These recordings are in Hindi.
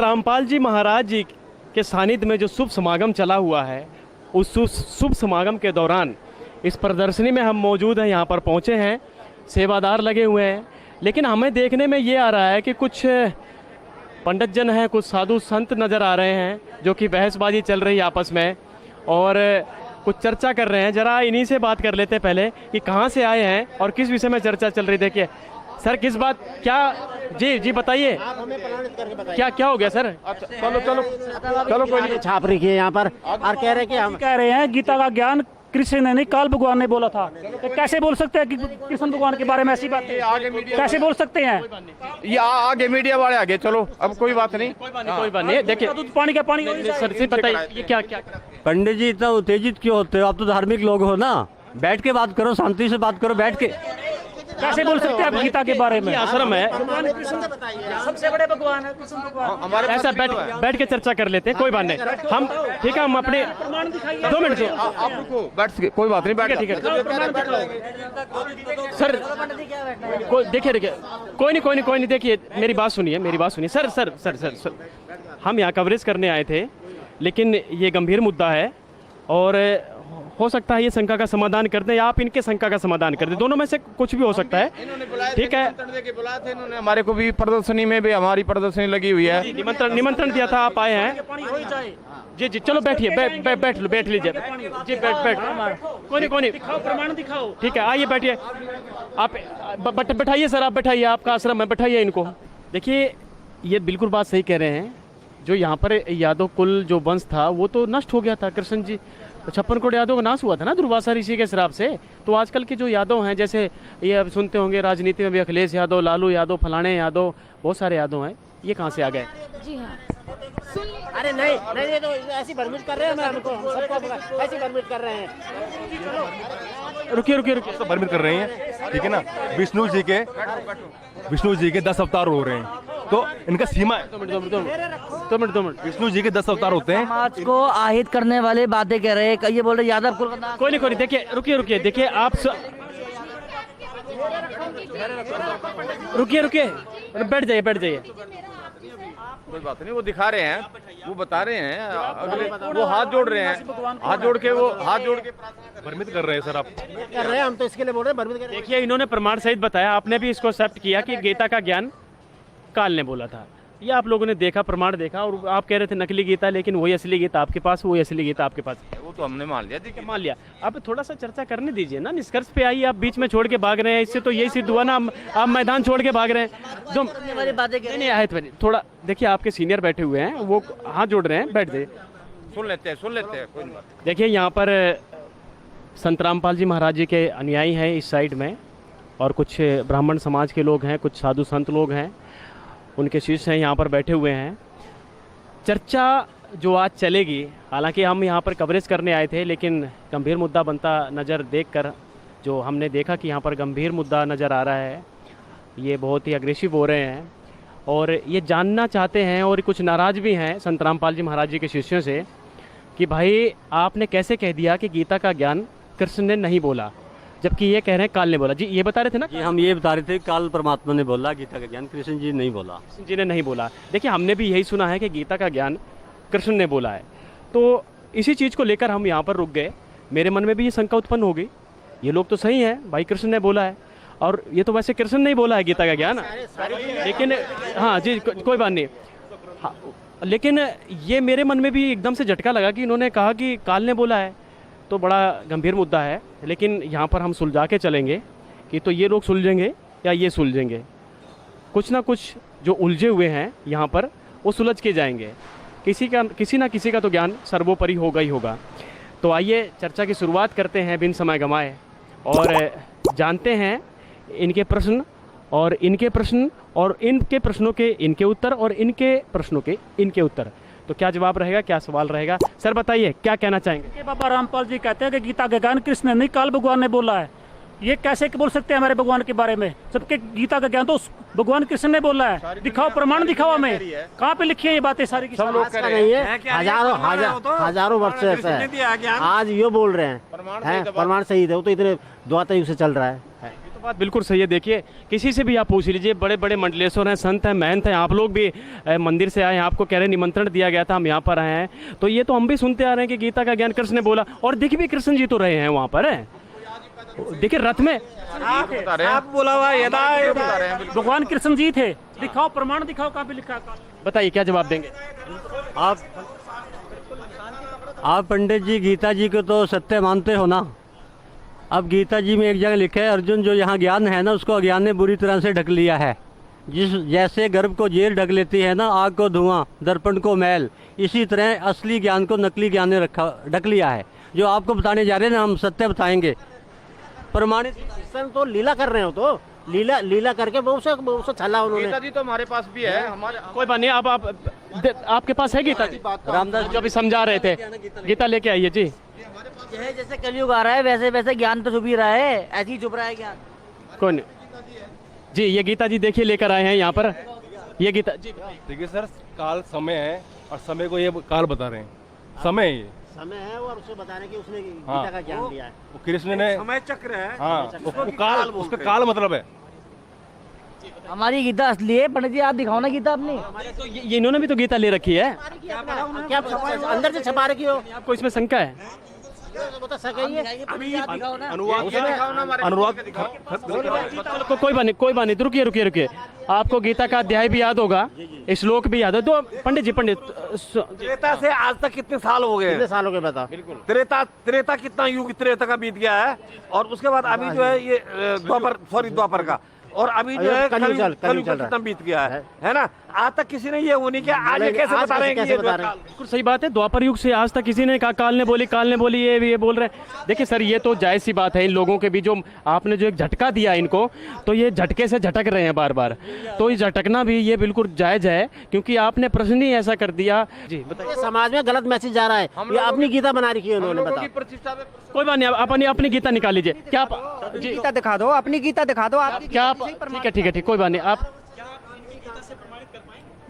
संत रामपाल जी महाराज जी के सानिध्य में जो शुभ समागम चला हुआ है, उस शुभ समागम के दौरान इस प्रदर्शनी में हम मौजूद हैं, यहाँ पर पहुँचे हैं, सेवादार लगे हुए हैं। लेकिन हमें देखने में ये आ रहा है कि कुछ पंडित जन हैं, कुछ साधु संत नज़र आ रहे हैं जो कि बहसबाजी चल रही है आपस में और कुछ चर्चा कर रहे हैं। ज़रा इन्हीं से बात कर लेते हैं पहले कि कहाँ से आए हैं और किस विषय में चर्चा चल रही। देखिए सर, किस बात क्या, जी बताइए, क्या हो गया सर? चलो कोई नहीं, छाप रखी है यहाँ पर और कह रहे कि हम कह रहे हैं गीता का ज्ञान कृष्ण ने नहीं, काल भगवान ने बोला था। तो कैसे बोल सकते हैं कि कृष्ण भगवान के बारे में ऐसी बात कैसे बोल सकते हैं? ये आगे मीडिया वाले आगे, चलो अब कोई बात नहीं, कोई बात नहीं। देखिए पानी का पानी सर से बताइए ये क्या पंडित जी इतना उत्तेजित क्यों होते हो? आप तो धार्मिक लोग हो ना, बैठ के बात करो, शांति से बात करो, बैठ के। कैसे बोल सकते हैं आप गीता के बारे में? आश्रम है, सबसे बड़े भगवान है कृष्ण भगवान। हमारे ऐसा बैठ के चर्चा कर लेते हैं, कोई बात नहीं। हम ठीक है, हम अपने 2 मिनट से आप रुको, बैठ के कोई बात नहीं, बैठ ठीक है सर। देखिए कोई नहीं, देखिए मेरी बात सुनिए सर। हम यहाँ कवरेज करने आए थे, लेकिन ये गंभीर मुद्दा है और हो सकता है ये शंका का समाधान कर दें या आप इनके शंका का समाधान कर दें, दोनों में से कुछ भी हो सकता है। ठीक है, बुलाए थे इन्होंने, हमारे को भी प्रदर्शनी में भी हमारी प्रदर्शनी लगी हुई है, निमंत्रण दिया था, आप आए हैं। जी चलो बैठिए, बैठ लीजिए जी, बैठ कोई नहीं, प्रमाण दिखाओ। ठीक है, आइए बैठिए आप, बैठाइए सर, आप बैठाइए, आपका आश्रम है, बैठाइए इनको। देखिए ये बिल्कुल बात सही कह रहे हैं, जो यहाँ पर यादव कुल जो वंश था वो तो नष्ट हो गया था। कृष्ण जी 56 करोड़ यादव का नाश हुआ था ना दुर्वासा ऋषि के श्राप से। तो आजकल के जो यादव हैं, जैसे ये अब सुनते होंगे राजनीति में भी, अखिलेश यादव, लालू यादव, फलाने यादव, बहुत सारे यादव हैं, ये कहाँ से आ गए? जी हाँ, अरे नहीं, तो ऐसी भरमिट कर रहे हैं, हमको सबको ऐसी भरमिट कर रहे हैं। रुकिए तो भरमित कर रहे हैं, ठीक है ना। विष्णु जी के 10 अवतार हो रहे हैं, तो इनका सीमा है। 2 मिनट। विष्णु जी के 10 अवतार होते हैं। समाज को आहित करने वाले बातें कह रहे हैं, ये बोल रहे यादव कुल का नाश। कोई नहीं, देखिए रुकिए, देखिए आप रुकिए, बैठ जाइए। कोई बात नहीं, वो दिखा रहे हैं, वो बता रहे हैं, अगले वो हाथ जोड़ रहे हैं, हाथ जोड़ के भ्रमित कर रहे हैं सर, आप कर रहे हैं, हम तो इसके लिए बोल रहे हैं भरमित कर रहे हैं। देखिए इन्होंने प्रमाण सहित बताया, आपने भी इसको एक्सेप्ट किया कि गीता का ज्ञान काल ने बोला था। ये आप लोगों ने देखा, प्रमाण देखा, और आप कह रहे थे नकली गीता, लेकिन वही असली गीता आपके पास, वही असली गीता आपके पास। वो तो हमने मान लिया, देखिए मान लिया। अब थोड़ा सा चर्चा करने दीजिए ना, निष्कर्ष पे आइए। आप बीच में छोड़ के भाग रहे हैं, इससे तो यही सिद्ध हुआ ना, आप मैदान छोड़ के भाग रहे हैं। जो नहीं आए थे, थोड़ा देखिए आपके सीनियर बैठे हुए हैं, वो हाथ जोड़ रहे हैं, बैठ जाइए, सुन लेते हैं कोई बात। देखिए यहाँ पर संत रामपाल जी महाराज जी के अनुयायी हैं इस साइड में, और कुछ ब्राह्मण समाज के लोग हैं, कुछ साधु संत लोग हैं, उनके शिष्य हैं यहाँ पर बैठे हुए हैं। चर्चा जो आज चलेगी, हालांकि हम यहाँ पर कवरेज करने आए थे, लेकिन गंभीर मुद्दा बनता नज़र देखकर जो हमने देखा कि यहाँ पर गंभीर मुद्दा नज़र आ रहा है, ये बहुत ही अग्रेसिव हो रहे हैं और ये जानना चाहते हैं, और कुछ नाराज़ भी हैं संत रामपाल जी महाराज जी के शिष्यों से कि भाई आपने कैसे कह दिया कि गीता का ज्ञान कृष्ण ने नहीं बोला, जबकि ये कह रहे हैं काल ने बोला। जी ये बता रहे थे ना? जी हम ये बता रहे थे काल परमात्मा ने बोला, गीता का ज्ञान कृष्ण जी नहीं बोला। कृष्ण जी ने नहीं बोला। देखिए हमने भी यही सुना है कि गीता का ज्ञान कृष्ण ने बोला है, तो इसी चीज़ को लेकर हम यहाँ पर रुक गए। मेरे मन में भी ये शंका उत्पन्न हो गई, ये लोग तो सही हैं भाई, कृष्ण ने बोला है, और ये तो वैसे कृष्ण ने ही बोला है गीता का ज्ञान, लेकिन हाँ जी कोई बात नहीं, हाँ, लेकिन ये मेरे मन में भी एकदम से झटका लगा कि इन्होंने कहा कि काल ने बोला है, तो बड़ा गंभीर मुद्दा है। लेकिन यहाँ पर हम सुलझा के चलेंगे कि तो ये लोग सुलझेंगे या ये सुलझेंगे, कुछ ना कुछ जो उलझे हुए हैं यहाँ पर वो सुलझ के जाएंगे, किसी ना किसी का तो ज्ञान सर्वोपरि होगा ही होगा। तो आइए चर्चा की शुरुआत करते हैं बिन समय गंवाए और जानते हैं इनके प्रश्न और इनके प्रश्न और इनके प्रश्नों के इनके उत्तर और इनके प्रश्नों के इनके उत्तर। तो क्या जवाब रहेगा, क्या सवाल रहेगा? सर बताइए क्या कहना चाहेंगे? बाबा रामपाल जी कहते हैं कि गीता का ज्ञान कृष्ण ने नहीं, काल भगवान ने बोला है। ये कैसे बोल सकते हैं हमारे भगवान के बारे में? सबके गीता का ज्ञान तो भगवान कृष्ण ने बोला है। दिखाओ, प्रमाण दिखाओ हमें, कहाँ पे लिखी है ये बातें सारी की? सब लोग कह रहे हैं, हजारों वर्ष से ऐसा है, आज ये बोल रहे हैं प्रमाण सही है, वो तो इतने द्वापर युग से चल रहा है। तो बात बिल्कुल सही है। देखिए किसी से भी आप पूछ लीजिए, बड़े बड़े मंडलेश्वर हैं, संत हैं, महंत हैं, आप लोग भी मंदिर से आए हैं, आपको कह रहे हैं निमंत्रण दिया गया था, हम यहाँ पर आए हैं, तो ये तो हम भी सुनते आ रहे हैं कि गीता का ज्ञान कृष्ण ने बोला, और दिख भी कृष्ण जी तो रहे हैं वहाँ पर है। देखिए रथ में बता रहे हैं, आप बोला हुआ यदा बता रहे हैं बिल्कुल। भगवान कृष्ण जी थे, दिखाओ प्रमाण दिखाओ, कहाँ पे लिखा है? बताइए क्या जवाब देंगे? आप पंडित जी गीता जी को तो सत्य मानते हो ना। अब गीता जी में एक जगह लिखा है, अर्जुन जो यहाँ ज्ञान है ना उसको अज्ञान ने बुरी तरह से ढक लिया है। जिस जैसे गर्भ को जेल ढक लेती है ना, आग को धुआं, दर्पण को मैल, इसी तरह असली ज्ञान को नकली ज्ञान ने ढक लिया है। जो आपको बताने जा रहे हैं ना, हम सत्य बताएंगे। प्रमाणित कृष्ण तो लीला कर रहे हो, तो लीला करके बहुत से छला उन्होंने। गीता जी तो हमारे पास भी है, हमारे कोई बात नहीं, आपके पास है गीता जी? रामदास जो अभी समझा रहे थे, गीता लेके आइए जी। जैसे जैसे कलयुग आ रहा है वैसे वैसे ज्ञान तो छुप ही रहा है, ऐसे ही छुप रहा है ज्ञान। कौन जी? ये गीता जी देखिए लेकर आए हैं यहाँ पर, ये गीता जी। देखिए सर, काल समय है और समय को ये काल बता रहे हैं, समय है ये। समय है और उसे बताने की उसने हाँ। गीता का ज्ञान दिया है। वो कृष्ण ने समय चक्र है। हाँ, वो काल, उसका काल मतलब है। हमारी गीता असली है। पंडित जी आप दिखाओ ना गीता अपनी। तो ये इन्होंने भी तो गीता ले रखी है, क्या अंदर से छपा रखी हो? आपको इसमें शंका है? वो तो सही है। चलो कोई बात नहीं, कोई बात नहीं, रुकिए रुकिए रुकिए। आपको गीता का अध्याय भी याद होगा, श्लोक भी याद है तो पंडित जी, पंडित त्रेता से आज तक कितने साल हो गए? कितने साल हो गए बता? त्रेता कितना युग त्रेता का बीत गया है, और उसके बाद अभी जो है ये द्वापर का, और अभी जो है कलयुग चल कलयुग रहा है। कितना बीत गया है ना। आज तक किसी ने ये वो नहीं किया, आज ये कैसे बता रहे हैं कि कैसे ये बता रहे हैं? बिल्कुल सही बात है। द्वापर युग से आज तक किसी ने कहा काल ने बोली, ये बोल रहे हैं। देखिए सर, ये तो जायज़ सी बात है, इन लोगों के भी जो आपने जो एक झटका दिया इनको, तो ये झटके से झटक रहे हैं बार बार, तो ये झटकना भी ये बिल्कुल जायज़ है, क्योंकि आपने प्रश्न ही ऐसा कर दिया जी। बताइए। ये समाज में गलत मैसेज जा रहा है, ये अपनी गीता बना रखी है उन्होंने। बता प्रतिष्ठा पे कोई बात नहीं, आप अपनी गीता निकाल लीजिए। क्या आप जी गीता दिखा दो, अपनी गीता दिखा दो। आप क्या आप ठीक है, कोई बात नहीं। आप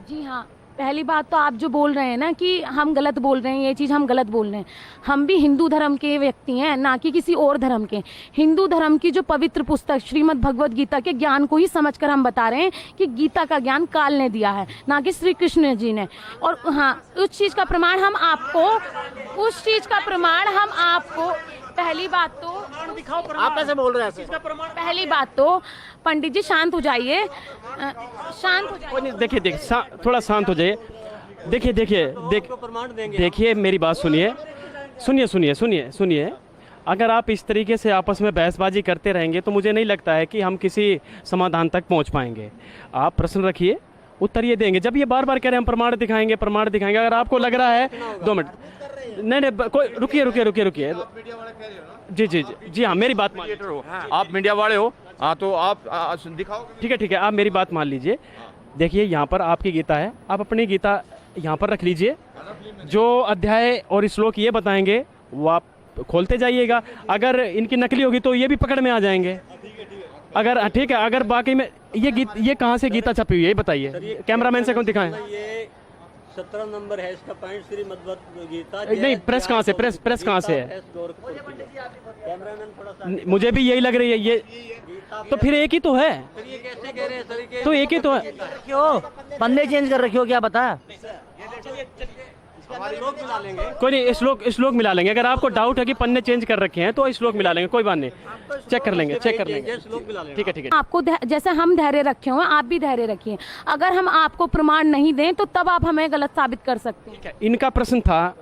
जी हाँ, पहली बात तो आप जो बोल रहे हैं ना कि हम गलत बोल रहे हैं, ये चीज़ हम गलत बोल रहे हैं। हम भी हिंदू धर्म के व्यक्ति हैं, ना कि किसी और धर्म के। हिंदू धर्म की जो पवित्र पुस्तक श्रीमद् भगवद गीता के ज्ञान को ही समझकर हम बता रहे हैं कि गीता का ज्ञान काल ने दिया है, ना कि श्री कृष्ण जी ने। और हाँ, उस चीज़ का प्रमाण हम आपको पहली बात तो आप कैसे बोल रहे हैं? पहली बात तो पंडित जी शांत हो जाइए, शांत हो जाइए। कोई नहीं, देखिए थोड़ा शांत हो जाइए। देखिए मेरी बात सुनिए। अगर आप इस तरीके से आपस में बहसबाजी करते रहेंगे तो मुझे नहीं लगता है कि हम किसी समाधान तक पहुंच पाएंगे। आप प्रश्न रखिए, उत्तर ये देंगे। जब ये बार बार कह रहे हैं हम प्रमाण दिखाएंगे, अगर आपको लग रहा है 2 मिनट, नहीं कोई रुकिए। जी हाँ, मेरी बात मान, आप मीडिया वाले हो, हाँ तो आप दिखाओ। ठीक है, आप मेरी बात मान लीजिए। देखिए यहाँ पर आपकी गीता है, आप अपनी गीता यहाँ पर रख लीजिए। जो अध्याय और श्लोक ये बताएंगे वो आप खोलते जाइएगा। अगर इनकी नकली होगी तो ये भी पकड़ में आ जाएंगे। अगर ठीक है, अगर बाकी में ये कहाँ से गीता छपी हुई है ये बताइए, कैमरामैन से कौन दिखाएं? ये 17 नंबर है इसका पॉइंट, श्रीमद् भगवद गीता। नहीं, प्रेस कहाँ से, प्रेस कहाँ से है? मुझे भी यही लग रही है ये, तो फिर एक ही तो है। तो एक ही तो है। क्यों पन्ने चेंज कर रखे हो, क्या बता? कोई नहीं, श्लोक मिला लेंगे। अगर आपको डाउट है कि पन्ने चेंज कर रखे हैं तो श्लोक मिला लेंगे, कोई बात नहीं, चेक कर लेंगे। ठीक है। आपको जैसे हम धैर्य रखे हुए हैं, आप भी धैर्य रखिए। अगर हम आपको प्रमाण नहीं दें तो तब आप हमें गलत साबित कर सकते हैं। इनका प्रश्न था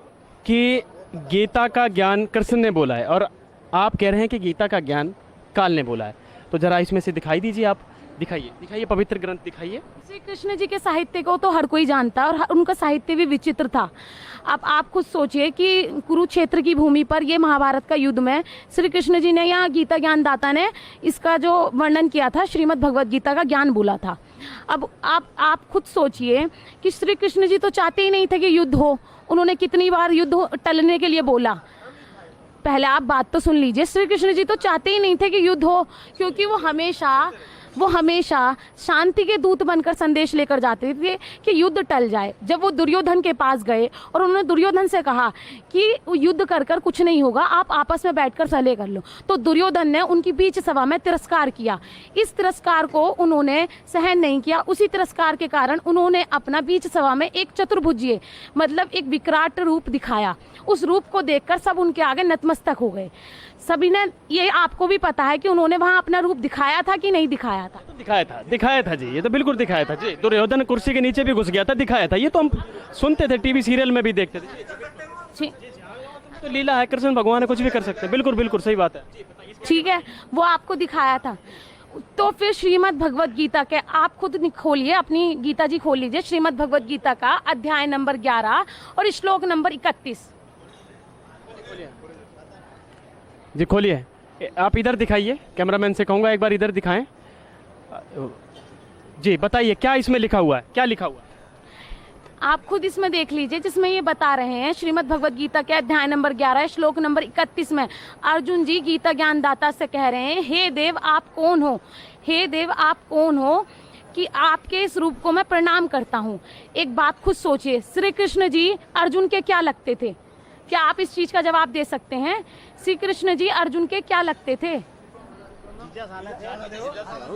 कि गीता का ज्ञान कृष्ण ने बोला है और आप कह रहे हैं कि गीता का ज्ञान काल ने बोला है, तो जरा इसमें से दिखाई दीजिए। आप दिखाइए पवित्र ग्रंथ दिखाइए। श्री कृष्ण जी के साहित्य को तो हर कोई जानता है और उनका साहित्य भी विचित्र था। अब आप खुद सोचिए कि कुरुक्षेत्र की भूमि पर ये महाभारत का युद्ध में श्री कृष्ण जी ने या गीता ज्ञानदाता ने इसका जो वर्णन किया था, श्रीमद् भगवद गीता का ज्ञान बोला था। अब आप खुद सोचिए कि श्री कृष्ण जी तो चाहते ही नहीं थे कि युद्ध हो। उन्होंने कितनी बार युद्ध टलने के लिए बोला। पहले आप बात तो सुन लीजिए, श्री कृष्ण जी तो चाहते ही नहीं थे कि युद्ध हो, क्योंकि वो हमेशा वो हमेशा शांति के दूत बनकर संदेश लेकर जाते थे कि युद्ध टल जाए। जब वो दुर्योधन के पास गए और उन्होंने दुर्योधन से कहा कि युद्ध कर कर कुछ नहीं होगा, आप आपस में बैठकर सलाह कर लो, तो दुर्योधन ने उनकी बीच सभा में तिरस्कार किया। इस तिरस्कार को उन्होंने सहन नहीं किया। उसी तिरस्कार के कारण उन्होंने अपना बीच सभा में एक चतुर्भुजीय मतलब एक विकराट रूप दिखाया। उस रूप को देखकर सब उनके आगे नतमस्तक हो गए। सभी ने, ये आपको भी पता है कि उन्होंने वहां अपना रूप दिखाया था कि नहीं दिखाया था? दिखाया था जी, ये तो बिल्कुल दिखाया था जी। दुर्योधन कुर्सी के नीचे भी घुस गया था, दिखाया था। ये तो हम सुनते थे, टीवी सीरियल में भी देखते थे जी। तो लीला है, कृष्ण भगवान है, कुछ भी कर सकते हैं। बिल्कुल बिल्कुल सही बात है। ठीक है, वो आपको दिखाया था। तो फिर श्रीमद् भगवत गीता के आप खुद खोलिए, अपनी गीता जी खोल लीजिए, श्रीमद् भगवत गीता का अध्याय नंबर 11 और श्लोक नंबर 31 जी। खोलिए, आप इधर दिखाइए, कैमरामैन से कहूँगा एक बार इधर दिखाएं जी। बताइए क्या इसमें लिखा हुआ है, क्या लिखा हुआ है? आप खुद इसमें देख लीजिए, जिसमें ये बता रहे हैं श्रीमद् भगवत गीता के अध्याय नंबर 11 श्लोक नंबर 31 में अर्जुन जी गीता ज्ञान दाता से कह रहे हैं, हे देव आप कौन हो, हे देव आप कौन हो कि आपके इस रूप को मैं प्रणाम करता हूँ। एक बात खुद सोचिए, श्री कृष्ण जी अर्जुन के क्या लगते थे? क्या आप इस चीज का जवाब दे सकते हैं? श्री कृष्ण जी अर्जुन के क्या लगते थे?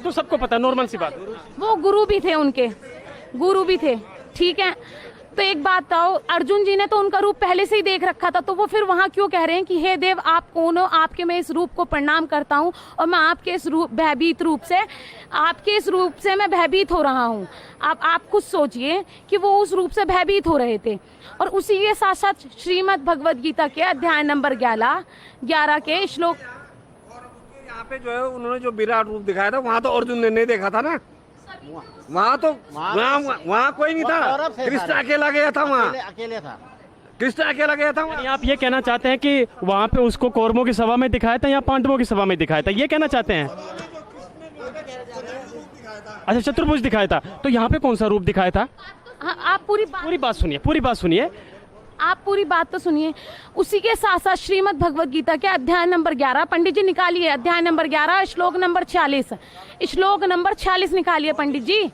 तो सबको पता, नॉर्मल सी बात। वो गुरु भी थे, उनके गुरु भी थे, ठीक है। तो एक बात बताओ, अर्जुन जी ने तो उनका रूप पहले से ही देख रखा था, तो वो फिर वहां क्यों कह रहे हैं कि हे देव आप कौन हो, आपके मैं इस रूप को प्रणाम करता हूँ और मैं आपके इस रूप भयभीत रूप से, आपके इस रूप से मैं भयभीत हो रहा हूँ। आप खुद सोचिए कि वो उस रूप से भयभीत हो रहे थे। और उसी के साथ साथ श्रीमद् भगवत गीता के अध्याय नंबर 11 के श्लोक, यहाँ पे जो है उन्होंने जो विराट रूप दिखाया था वहाँ तो अर्जुन ने नहीं देखा था ना। वहाँ कोई नहीं था, कृष्ण अकेला गया था, वहाँ अकेले था, कृष्ण अकेला गया था। यानी आप ये कहना चाहते हैं कि वहाँ पे उसको कौरवों की सभा में दिखाया था या पांडवों की सभा में दिखाया था, ये कहना चाहते हैं? अच्छा, चतुर्भुज दिखाया था। तो यहाँ पे कौन सा रूप दिखाया था? आप पूरी बात सुनिए, पूरी बात सुनिए। आप पूरी बात तो सुनिए। उसी के साथ साथ श्रीमद् भगवत गीता के अध्याय नंबर 11, पंडित जी निकालिए, अध्याय नंबर 11 श्लोक नंबर 46, श्लोक नंबर 46 निकालिए पंडित जी।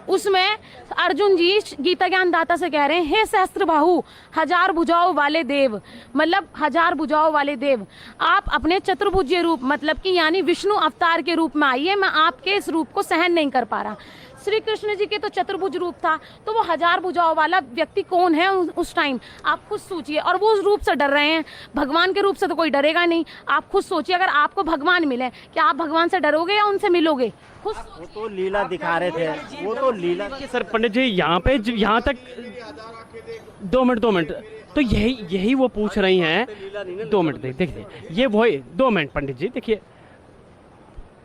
उसमें अर्जुन जी गीता ज्ञान दाता से कह रहे हैं, हे सहस्त्र बाहु, हजार भुजाओं वाले देव, मतलब हजार भुजाओं वाले देव, आप अपने चतुर्भुजीय रूप मतलब कि यानी विष्णु अवतार के रूप में आइए, मैं आपके इस रूप को सहन नहीं कर पा रहा। श्री कृष्ण जी के तो चतुर्भुज रूप था, तो वो हजार भुजाओं वाला व्यक्ति कौन है उस टाइम? आप खुद सोचिए। और वो उस रूप से डर रहे हैं, भगवान के रूप से तो कोई डरेगा नहीं। आप खुद सोचिए, अगर आपको भगवान मिले, क्या आप भगवान से डरोगे या उनसे मिलोगे? वो तो लीला दिखा रहे थे, वो तो लीला। सर पंडित जी, यहाँ पे यहाँ तक 2 मिनट तो यही वो पूछ रही हैं। 2 मिनट देखिए, ये वही 2 मिनट पंडित जी देखिए,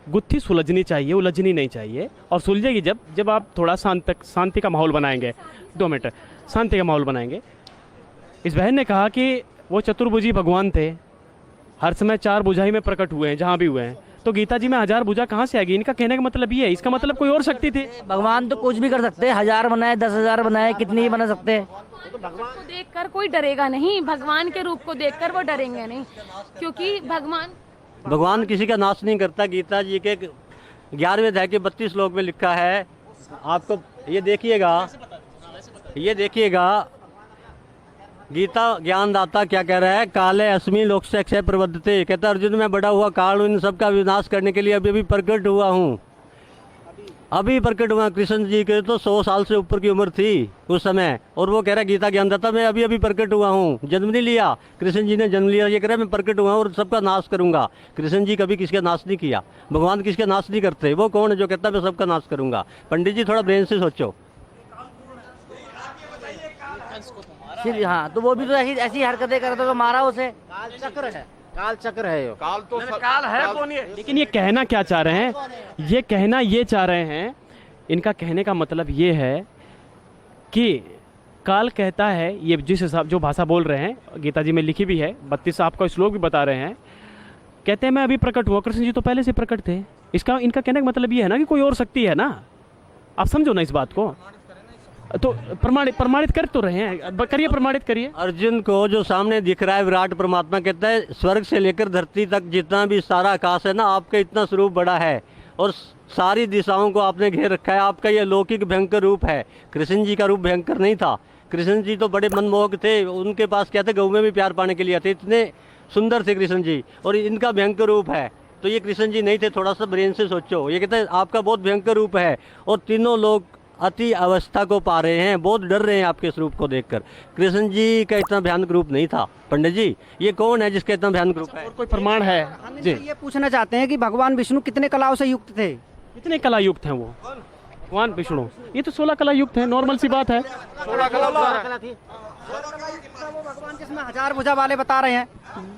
गुत्थी सुलझनी चाहिए, उलझनी नहीं चाहिए। और सुलझेगी जब आप थोड़ा शांति का माहौल बनाएंगे। 2 मिनट शांति का माहौल बनाएंगे। इस बहन ने कहा कि वो चतुर्भुजी भगवान थे, हर समय 4 भुजाई में प्रकट हुए हैं जहाँ भी हुए हैं, तो गीता जी में 1000 भुजा कहाँ से आएगी? इनका कहने का मतलब ये है, इसका मतलब कोई और शक्ति थी। भगवान तो कुछ भी कर सकते हैं, 1000 बनाए 10,000 बनाए, कितनी ही बना सकते हैं। तो भगवान को देखकर कोई डरेगा नहीं, भगवान के रूप को देखकर वो डरेंगे नहीं, क्योंकि भगवान किसी का नाश नहीं करता। गीता जी के 11वें अध्याय के 32 श्लोक में लिखा है, आपको ये देखिएगा गीता ज्ञानदाता क्या कह रहा है, काले अस्मि लोक से अक्षय प्रबद्धते, कहता अर्जुन मैं बड़ा हुआ काल इन सबका विनाश करने के लिए अभी प्रकट हुआ हूँ, अभी प्रकट हुआ। कृष्ण जी के तो 100 साल से ऊपर की उम्र थी उस समय, और वो कह रहा है गीता ज्ञानदाता मैं अभी प्रकट हुआ हूँ, जन्म नहीं लिया, कृष्ण जी ने जन्म लिया। ये कह रहा है मैं प्रकट हुआ और सबका नाश करूंगा। कृष्ण जी कभी किसका नाश नहीं किया, भगवान किसका नाश नहीं करते। वो कौन है जो कहता है मैं सबका नाश करूंगा? पंडित जी थोड़ा ब्रेन से सोचो। हाँ, तो वो भी तो ऐसी हरकतें करते तो मारा उसे। काल चक्र है, काल चक्र है, काल तो काल है कौन ये? लेकिन ये कहना क्या चाह रहे हैं? ये कहना ये चाह रहे हैं, इनका कहने का मतलब ये है कि काल कहता है, ये जिस हिसाब जो भाषा बोल रहे हैं गीता जी में लिखी भी है, 32 आपका श्लोक भी बता रहे हैं, कहते हैं मैं अभी प्रकट हुआ, कृष्ण जी तो पहले से प्रकट थे। इनका कहने का मतलब ये है ना कि कोई और शक्ति है ना। आप समझो ना इस बात को, तो प्रमाणित कर तो रहे हैं, करिए, प्रमाणित करिए। अर्जुन को जो सामने दिख रहा है विराट परमात्मा, कहता है स्वर्ग से लेकर धरती तक जितना भी सारा आकाश है ना, आपका इतना स्वरूप बड़ा है। और सारी दिशाओं को आपने घेर रखा है। आपका ये लौकिक भयंकर रूप है। कृष्ण जी का रूप भयंकर नहीं था। कृष्ण जी तो बड़े मनमोहक थे, उनके पास क्या थे, गऊ में भी प्यार पाने के लिए आते, इतने सुंदर थे कृष्ण जी। और इनका भयंकर रूप है, तो ये कृष्ण जी नहीं थे। थोड़ा सा ब्रेन से सोचो। ये कहते हैं आपका बहुत भयंकर रूप है, और तीनों लोग अति अवस्था को पा रहे हैं, बहुत डर रहे हैं आपके इस रूप को देखकर। कृष्ण जी का इतना भयानक रूप नहीं था। पंडित जी, ये कौन है जिसका इतना भयानक रूप है? और कोई प्रमाण है? हम जी, इनसे ये पूछना चाहते हैं कि भगवान विष्णु कितने कलाओं से युक्त थे? कितने कला युक्त हैं वो भगवान विष्णु? ये तो 16 कला युक्त है, नॉर्मल सी बात है। कला थी। वो भगवान जिसमें 1000 भुजा वाले बता रहे हैं,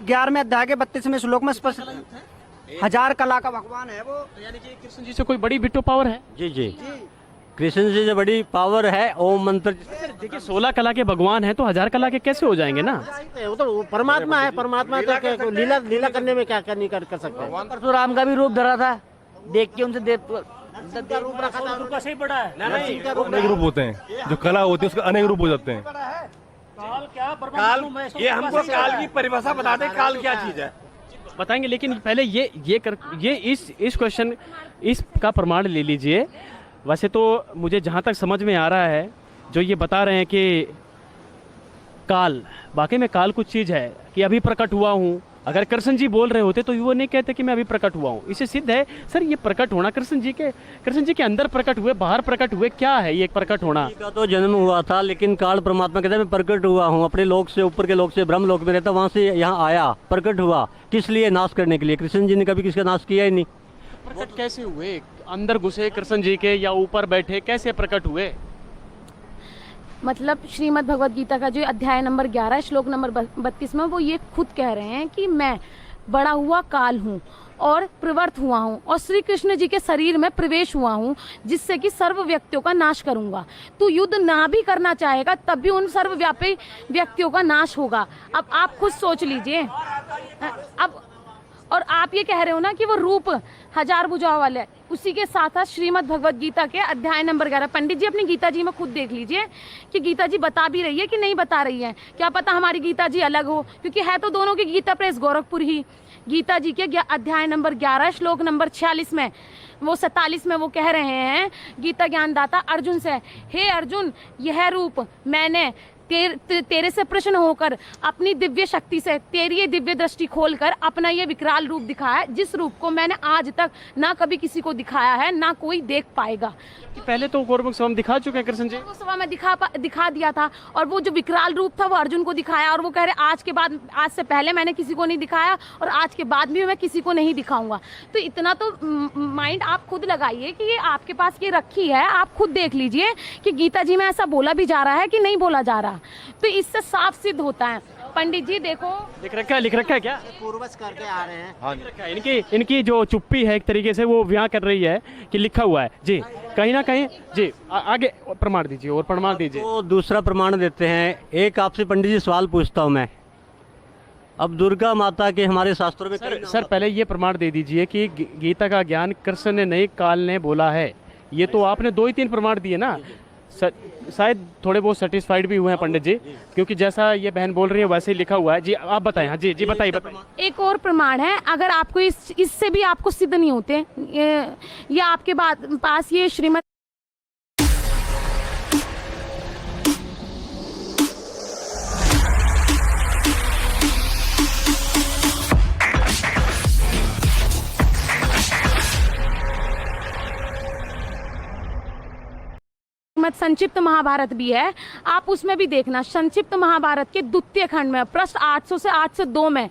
11वें अध्याय के 32वें श्लोक में स्पष्ट 1000 कला का भगवान है वो। यानी कि कृष्ण जी से कोई बड़ी बिट्टो पावर है? जी जी, कृष्ण जी से बड़ी पावर है ओम मंत्र। देखिए 16 कला के भगवान हैं, तो 1000 कला के कैसे हो जाएंगे ना? वो तो परमात्मा है। परमात्मा तो लीला करने में क्या नहीं कर सकते हैं। परशुराम का भी रूप धरा था, देख के उनसे रूप रखा था। उनका सही बड़ा है। अनेक रूप होते हैं, जो कला होती है उसके अनेक रूप हो जाते हैं। काल क्या काल, ये हमको काल की परिभाषा बता दे, काल क्या चीज है? बताएंगे, लेकिन पहले ये इस क्वेश्चन इसका प्रमाण ले लीजिए। वैसे तो मुझे जहाँ तक समझ में आ रहा है, जो ये बता रहे हैं कि काल, वाकई में काल कुछ चीज़ है कि अभी प्रकट हुआ हूँ। अगर कृष्ण जी बोल रहे होते तो वो नहीं कहते कि मैं अभी प्रकट हुआ हूँ। इससे सिद्ध है सर ये प्रकट होना कृष्ण जी के अंदर प्रकट हुए, बाहर प्रकट हुए, क्या है ये प्रकट होना? का तो जन्म हुआ था, लेकिन काल परमात्मा कहते हैं मैं प्रकट हुआ हूँ अपने लोक से, ऊपर के लोक से, ब्रह्म लोक में रहता, वहाँ से यहाँ आया, प्रकट हुआ। किस लिए? नाश करने के लिए। कृष्ण जी ने कभी किसका नाश किया ही नहीं। प्रकट कैसे हुए? अंदर घुसे कृष्ण जी के या ऊपर बैठे, कैसे प्रकट हुए? मतलब श्रीमद् भगवद गीता का जो अध्याय नंबर 11 श्लोक नंबर 32 में वो ये खुद कह रहे हैं कि मैं बड़ा हुआ काल हूँ और प्रवर्त हुआ हूँ और श्री कृष्ण जी के शरीर में प्रवेश हुआ हूँ, जिससे कि सर्व व्यक्तियों का नाश करूंगा। तो युद्ध ना भी करना चाहेगा तब भी उन सर्वव्यापी व्यक्तियों का नाश होगा। अब आप खुद सोच लीजिए। अब और आप ये कह रहे हो ना कि वो रूप 1000 भुजाओं वाले, उसी के साथ साथ श्रीमद् भगवद गीता के अध्याय नंबर 11, पंडित जी अपनी गीता जी में खुद देख लीजिए कि गीता जी बता भी रही है कि नहीं बता रही है। क्या पता हमारी गीता जी अलग हो, क्योंकि है तो दोनों की गीता प्रेस गोरखपुर ही। गीता जी के अध्याय नंबर 11 श्लोक नंबर 46 में, वो 47 में वो कह रहे हैं गीता ज्ञानदाता अर्जुन से, हे अर्जुन, यह रूप मैंने तेरे से प्रश्न होकर अपनी दिव्य शक्ति से तेरी ये दिव्य दृष्टि खोलकर अपना ये विकराल रूप दिखाया है, जिस रूप को मैंने आज तक ना कभी किसी को दिखाया है, ना कोई देख पाएगा। पहले तो गौरव सभा में दिखा चुके हैं कृष्ण जी। सभा में दिखा दिया था, और वो जो विकराल रूप था वो अर्जुन को दिखाया, और वो कह रहे आज से पहले मैंने किसी को नहीं दिखाया और आज के बाद भी मैं किसी को नहीं दिखाऊंगा। तो इतना तो माइंड आप खुद लगाइए कि ये आपके पास ये रखी है, आप खुद देख लीजिए कि गीता जी में ऐसा बोला भी जा रहा है कि नहीं बोला जा रहा। तो इससे साफ सिद्ध होता है। पंडित जी देखो, लिख रखा है क्या? पूर्वज करके आ रहे हैं। हाँ, इनकी जो चुप्पी है एक तरीके से वो व्याह कर रही है कि लिखा हुआ है जी, कहीं ना कहीं जी। आगे प्रमाण दीजिए और प्रमाण दीजिए। तो दूसरा प्रमाण देते हैं। एक आपसे पंडित जी सवाल पूछता हूँ मैं। अब दुर्गा माता के हमारे शास्त्रों में सर पहले ये प्रमाण दे दीजिए कि गीता का ज्ञान कृष्ण ने नहीं, काल ने बोला है। ये तो आपने 2 ही 3 प्रमाण दिए ना। शायद थोड़े बहुत सेटिस्फाइड भी हुए हैं पंडित जी, क्योंकि जैसा ये बहन बोल रही है वैसे ही लिखा हुआ है। जी आप बताएं। हाँ जी बताइए। एक और प्रमाण है, अगर आपको इससे भी आपको सिद्ध नहीं होते, या आपके पास ये श्रीमद् संक्षिप्त महाभारत भी है, आप उसमें भी देखना। संक्षिप्त महाभारत के द्वितीय खंड में पृष्ठ 800 से 802 में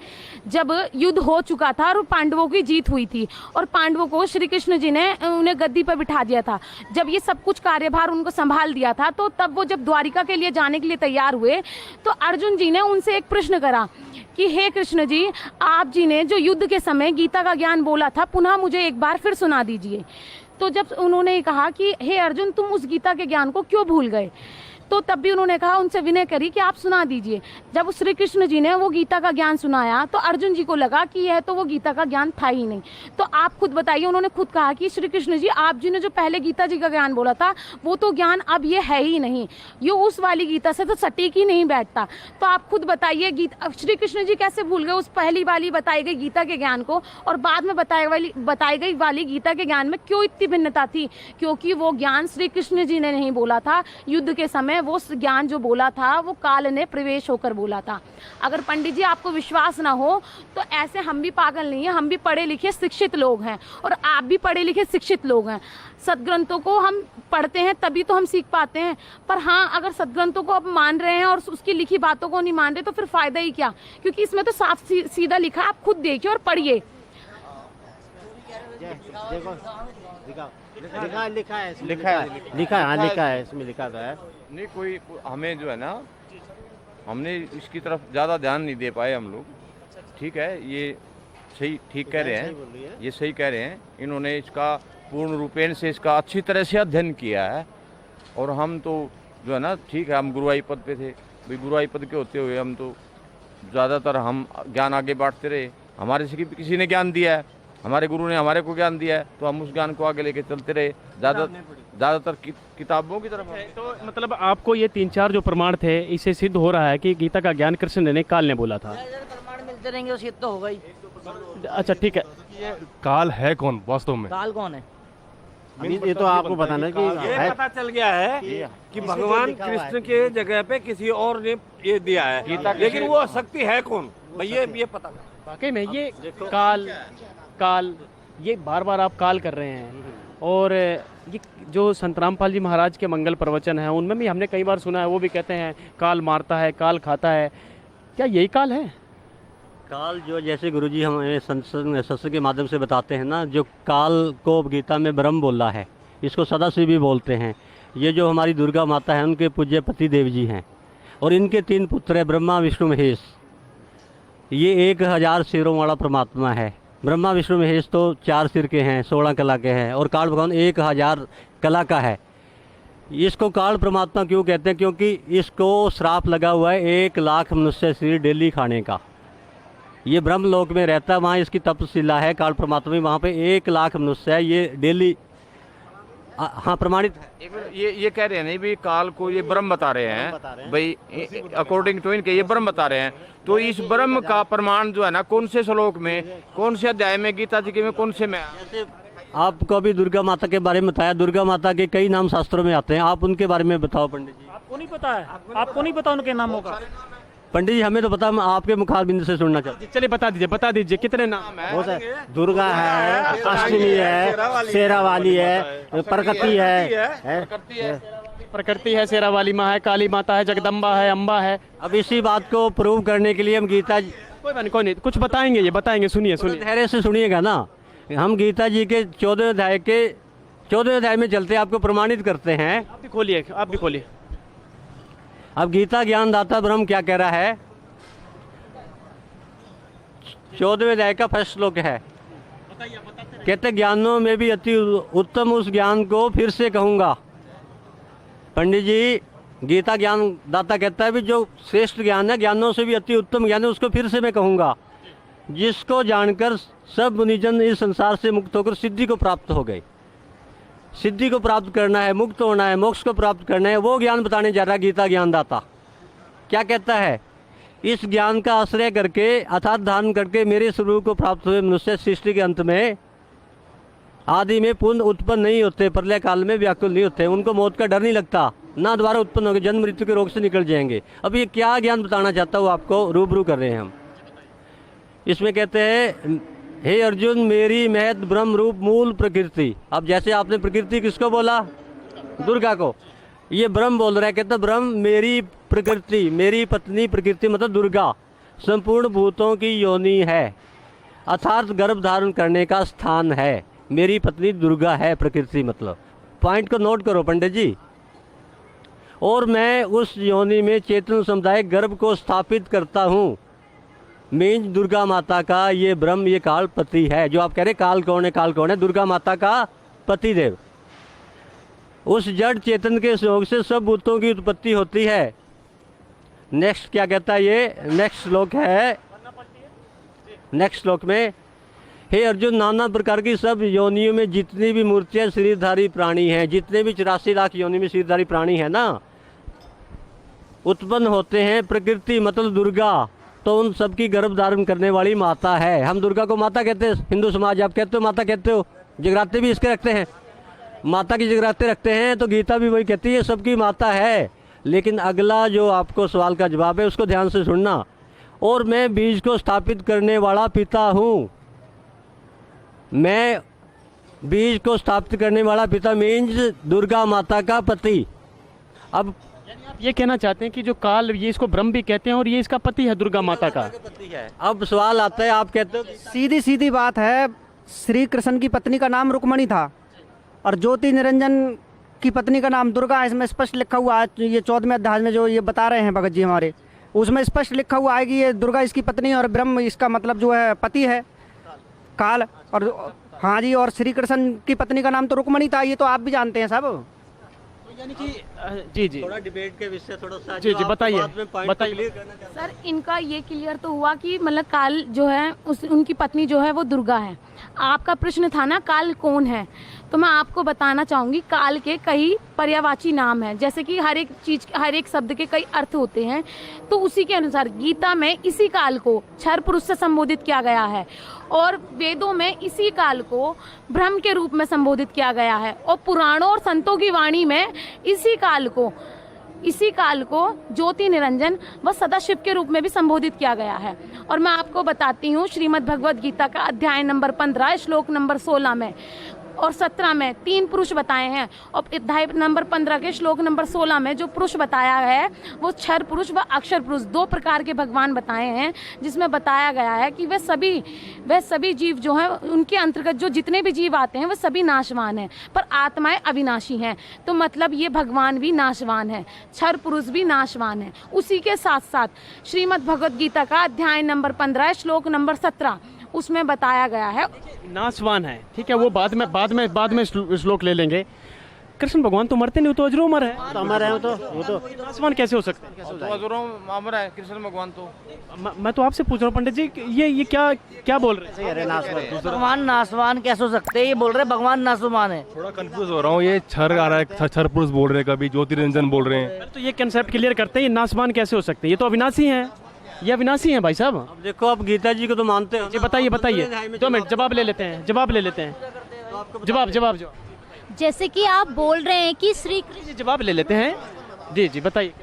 जब युद्ध हो चुका था और पांडवों की जीत हुई थी और पांडवों को श्री कृष्ण जी ने उन्हें गद्दी पर बिठा दिया था, जब ये सब कुछ कार्यभार उनको संभाल दिया था, तो तब वो जब द्वारिका के लिए जाने के लिए तैयार हुए तो अर्जुन जी ने उनसे एक प्रश्न करा कि हे कृष्ण जी, आप जी ने जो युद्ध के समय गीता का ज्ञान बोला था, पुनः मुझे एक बार फिर सुना दीजिए। तो जब उन्होंने कहा कि हे अर्जुन, तुम उस गीता के ज्ञान को क्यों भूल गए, तो तब भी उन्होंने कहा, उनसे विनय करी कि आप सुना दीजिए। जब श्री कृष्ण जी ने वो गीता का ज्ञान सुनाया तो अर्जुन जी को लगा कि यह तो वो गीता का ज्ञान था ही नहीं। तो आप खुद बताइए, उन्होंने खुद कहा कि श्री कृष्ण जी, आप जी ने जो पहले गीता जी का ज्ञान बोला था वो तो ज्ञान अब ये है ही नहीं, ये उस वाली गीता से तो सटीक ही नहीं बैठता। तो आप खुद बताइए, गीता श्री कृष्ण जी कैसे भूल गए उस पहली वाली बताई गई गीता के ज्ञान को, और बाद में बताई गई वाली गीता के ज्ञान में क्यों इतनी भिन्नता थी? क्योंकि वो ज्ञान श्री कृष्ण जी ने नहीं बोला था, युद्ध के समय वो ज्ञान जो बोला था वो काल ने प्रवेश होकर बोला था। अगर पंडित जी आपको विश्वास ना हो तो ऐसे हम भी पागल नहीं है, हम भी पढ़े लिखे शिक्षित लोग हैं और आप भी पढ़े लिखे शिक्षित लोग हैं। सदग्रंथों को हम पढ़ते हैं तभी तो हम सीख पाते हैं। पर हाँ, अगर सदग्रंथों को आप मान रहे हैं और उसकी लिखी बातों को नहीं मान रहे तो फिर फायदा ही क्या? क्योंकि इसमें तो साफ सीधा लिखा है, आप खुद देखिए और पढ़िए। लिखा है इसमें लिखा है। नहीं, कोई हमें जो है ना, हमने इसकी तरफ ज़्यादा ध्यान नहीं दे पाए हम लोग। ठीक है, ये सही ठीक कह रहे हैं, ये सही कह रहे हैं। इन्होंने इसका पूर्ण रूपेण से इसका अच्छी तरह से अध्ययन किया है। और हम तो जो है ना, ठीक है, हम गुरुआई पद पे थे भाई, गुरुआई पद के होते हुए हम तो ज़्यादातर हम ज्ञान आगे बांटते रहे। हमारे से किसी ने ज्ञान दिया है, हमारे गुरु ने हमारे को ज्ञान दिया है, तो हम उस ज्ञान को आगे लेके चलते रहे। ज़्यादातर किताबों की तरफ। तो मतलब आपको ये 3-4 जो प्रमाण थे, इससे सिद्ध हो रहा है कि गीता का ज्ञान कृष्ण ने काल ने बोला था। प्रमाण मिलते रहेंगे तो सिद्ध तो होगा ही। अच्छा, ठीक है। काल है कौन वास्तव में? काल कौन है? ये तो आपको बताना कि ये पता चल गया है कि भगवान कृष्ण के जगह पे किसी और ने ये दिया है, लेकिन वो शक्ति है कौन भाई, ये पता नहीं। वाकई में ये काल ये बार बार आप काल कर रहे हैं। और ये जो संत रामपाल जी महाराज के मंगल प्रवचन हैं उनमें भी हमने कई बार सुना है, वो भी कहते हैं काल मारता है, काल खाता है। क्या यही काल है? काल जो जैसे गुरुजी हमें सत्संग के माध्यम से बताते हैं ना, जो काल को गीता में ब्रह्म बोला है, इसको सदाशिव भी बोलते हैं। ये जो हमारी दुर्गा माता है उनके पूज्य पति देव जी हैं और इनके 3 पुत्र हैं, ब्रह्मा विष्णु महेश। ये 1000 सिरों वाला परमात्मा है। ब्रह्मा विष्णु महेश तो 4 सिर के हैं, 16 कला के हैं, और काल भगवान 1000 कला का है। इसको काल परमात्मा क्यों कहते हैं? क्योंकि इसको श्राप लगा हुआ है 1 लाख मनुष्य शरीर डेली खाने का। ये ब्रह्म लोक में रहता है, वहाँ इसकी तपशिला है काल परमात्मा, वहाँ पे 1 लाख मनुष्य है, ये डेली हाँ प्रमाणित है। ये कह रहे हैं नहीं भाई, काल को ये ब्रह्म बता रहे हैं भाई, अकॉर्डिंग टू इनके ये ब्रह्म बता रहे हैं। तो इस ब्रह्म का प्रमाण जो है ना, कौन से श्लोक में, कौन से अध्याय में, गीता जी के में, कौन से में? जैसे आपको अभी दुर्गा माता के बारे में बताया, दुर्गा माता के कई नाम शास्त्रों में आते हैं, आप उनके बारे में बताओ पंडित जी। आपको नहीं पता है? आपको नहीं पता उनके नामों का? पंडित जी हमें तो पता, हम आपके मुखारबिंद से सुनना चाहते हैं। चलिए बता दीजिए कितने नाम है? बहुत है, दुर्गा है, अष्टमी है, शेरा वाली है, प्रकृति है, शेरा वाली माँ है, काली माता है, जगदम्बा है, अम्बा है। अब इसी बात को प्रूव करने के लिए हम गीता जी, कोई नहीं, कुछ बताएंगे, ये बताएंगे, सुनिए। धैर्य से सुनिएगा ना। हम गीता जी के 14वें अध्याय में चलते आपको प्रमाणित करते हैं। आप भी खोलिए। अब गीता ज्ञानदाता ब्रह्म क्या कह रहा है? 14वें अध्याय का फर्स्ट श्लोक है, कहते ज्ञानों में भी अति उत्तम उस ज्ञान को फिर से कहूँगा। पंडित जी, गीता ज्ञानदाता कहता है भी जो श्रेष्ठ ज्ञान है, ज्ञानों से भी अति उत्तम ज्ञान है, उसको फिर से मैं कहूँगा, जिसको जानकर सब मुनिजन इस संसार से मुक्त होकर सिद्धि को प्राप्त हो गए। सिद्धि को प्राप्त करना है, मुक्त होना है, मोक्ष को प्राप्त करना है, वो ज्ञान बताने जा रहा है गीता ज्ञानदाता। क्या कहता है? इस ज्ञान का आश्रय करके अर्थात धारण करके मेरे स्वरूप को प्राप्त हुए मनुष्य सृष्टि के अंत में आदि में पुनः उत्पन्न नहीं होते, प्रलय काल में व्याकुल नहीं होते, उनको मौत का डर नहीं लगता, ना दोबारा उत्पन्न होंगे, जन्म मृत्यु के रोग से निकल जाएंगे। अब ये क्या ज्ञान बताना चाहता हूँ आपको रूबरू कर रहे हैं हम। इसमें कहते हैं, हे अर्जुन, मेरी महत ब्रह्म रूप मूल प्रकृति। अब जैसे आपने प्रकृति किसको बोला? दुर्गा को। ये ब्रह्म बोल रहा है, कहता ब्रह्म मेरी प्रकृति, मेरी पत्नी प्रकृति मतलब दुर्गा संपूर्ण भूतों की योनि है, अर्थात गर्भ धारण करने का स्थान है। मेरी पत्नी दुर्गा है प्रकृति मतलब। पॉइंट को नोट करो पंडित जी। और मैं उस योनि में चेतन समुदाय गर्भ को स्थापित करता हूँ। मीन्स दुर्गा माता का ये ब्रह्म, ये काल पति है। जो आप कह रहे काल कौन है, काल कौन है? दुर्गा माता का पति देव। उस जड़ चेतन के सहयोग से सब भूतों की उत्पत्ति होती है। नेक्स्ट क्या कहता है ये नेक्स्ट श्लोक है। नेक्स्ट श्लोक में हे अर्जुन, नाना प्रकार की सब योनियों में जितनी भी मूर्तियां शरीरधारी प्राणी हैं, जितने भी 84 लाख योनि में शरीरधारी प्राणी हैं ना, उत्पन्न होते हैं प्रकृति मतलब दुर्गा, तो उन सबकी गर्भ धारण करने वाली माता है। हम दुर्गा को माता कहते हैं हिंदू समाज, आप कहते हो माता कहते हो, जगराते भी इसके रखते हैं, माता की जगराते रखते हैं, तो गीता भी वही कहती है सबकी माता है। लेकिन अगला जो आपको सवाल का जवाब है उसको ध्यान से सुनना। और मैं बीज को स्थापित करने वाला पिता हूँ। मैं बीज को स्थापित करने वाला पिता मीन्स दुर्गा माता का पति। अब आप ये कहना चाहते हैं कि जो काल, ये इसको ब्रह्म भी कहते हैं और ये इसका पति है दुर्गा माता का। अब सवाल आता है, आप कहते हो सीधी सीधी बात है, श्री कृष्ण की पत्नी का नाम रुक्मणी था और ज्योति निरंजन की पत्नी का नाम दुर्गा है। इसमें स्पष्ट लिखा हुआ है, ये 14वें अध्याय में जो ये बता रहे हैं भगत जी हमारे, उसमें स्पष्ट लिखा हुआ है कि ये दुर्गा इसकी पत्नी और ब्रह्म इसका मतलब जो है पति है काल। और हाँ जी, और श्री कृष्ण की पत्नी का नाम तो रुक्मणी था, ये तो आप भी जानते हैं सब। यानी कि जी जी थोड़ा डिबेट के विषय थोड़ा सा जी बताइए बताइए। सर इनका ये क्लियर तो हुआ कि मतलब काल जो है उनकी पत्नी जो है वो दुर्गा है। आपका प्रश्न था ना काल कौन है, तो मैं आपको बताना चाहूँगी काल के कई पर्यायवाची नाम हैं, जैसे कि हर एक चीज, हर एक शब्द के कई अर्थ होते हैं। तो उसी के अनुसार गीता में इसी काल को क्षर पुरुष से संबोधित किया गया है और वेदों में इसी काल को ब्रह्म के रूप में संबोधित किया गया है और पुराणों और संतों की वाणी में इसी काल को ज्योति निरंजन व सदाशिव के रूप में भी संबोधित किया गया है। और मैं आपको बताती हूँ श्रीमद् भगवद गीता का अध्याय नंबर 15 श्लोक नंबर 16 में और 17 में 3 पुरुष बताए हैं और अध्याय नंबर 15 के श्लोक नंबर 16 में जो पुरुष बताया है वो क्षर पुरुष व अक्षर पुरुष 2 प्रकार के भगवान बताए हैं, जिसमें बताया गया है कि वे सभी जीव जो हैं उनके अंतर्गत जो जितने भी जीव आते हैं वे सभी नाशवान हैं पर आत्माएं अविनाशी हैं। तो मतलब ये भगवान भी नाशवान है, क्षर पुरुष भी नाशवान है। उसी के साथ साथ श्रीमद् भगवद गीता का अध्याय नंबर 15 श्लोक नंबर 17 उसमें बताया गया है नाशवान है। ठीक है, वो बाद में श्लोक ले लेंगे। कृष्ण भगवान तो मरते नहीं, तो अजरो अमर है। तो अमर है वो तो नाशवान कैसे हो सकते हैं? तो अजरों अमर है कृष्ण भगवान तो। मैं तो आपसे पूछ रहा हूँ पंडित जी, ये क्या बोल रहे हैं? भगवान नासवान कैसे हो सकते हैं? ये बोल रहे भगवान नासवान है। थोड़ा कंफ्यूज हो रहा हूँ, ये क्षर आ रहा है, क्षर पुरुष बोल रहे हैं, कभी ज्योति निरंजन बोल रहे हैं। तो ये कंसेप्ट क्लियर करते हैं, ये नाशवान कैसे हो सकते हैं? ये तो अविनाशी हैं, ये अविनाशी हैं भाई साहब। अब देखो, आप गीता जी को तो मानते हो। जी बताइए 2 मिनट जवाब ले लेते हैं। जवाब जैसे कि आप बोल रहे हैं कि श्री कृष्ण, जवाब ले लेते हैं। जी बताइए।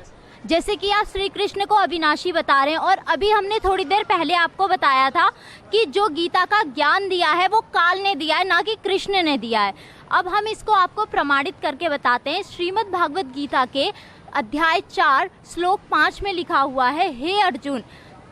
जैसे कि आप श्री कृष्ण को अविनाशी बता रहे हैं और अभी हमने थोड़ी देर पहले आपको बताया था कि जो गीता का ज्ञान दिया है वो काल ने दिया है, ना कि कृष्ण ने दिया है। अब हम इसको आपको प्रमाणित करके बताते हैं। श्रीमद् भागवत गीता के अध्याय 4 श्लोक 5 में लिखा हुआ है, हे अर्जुन,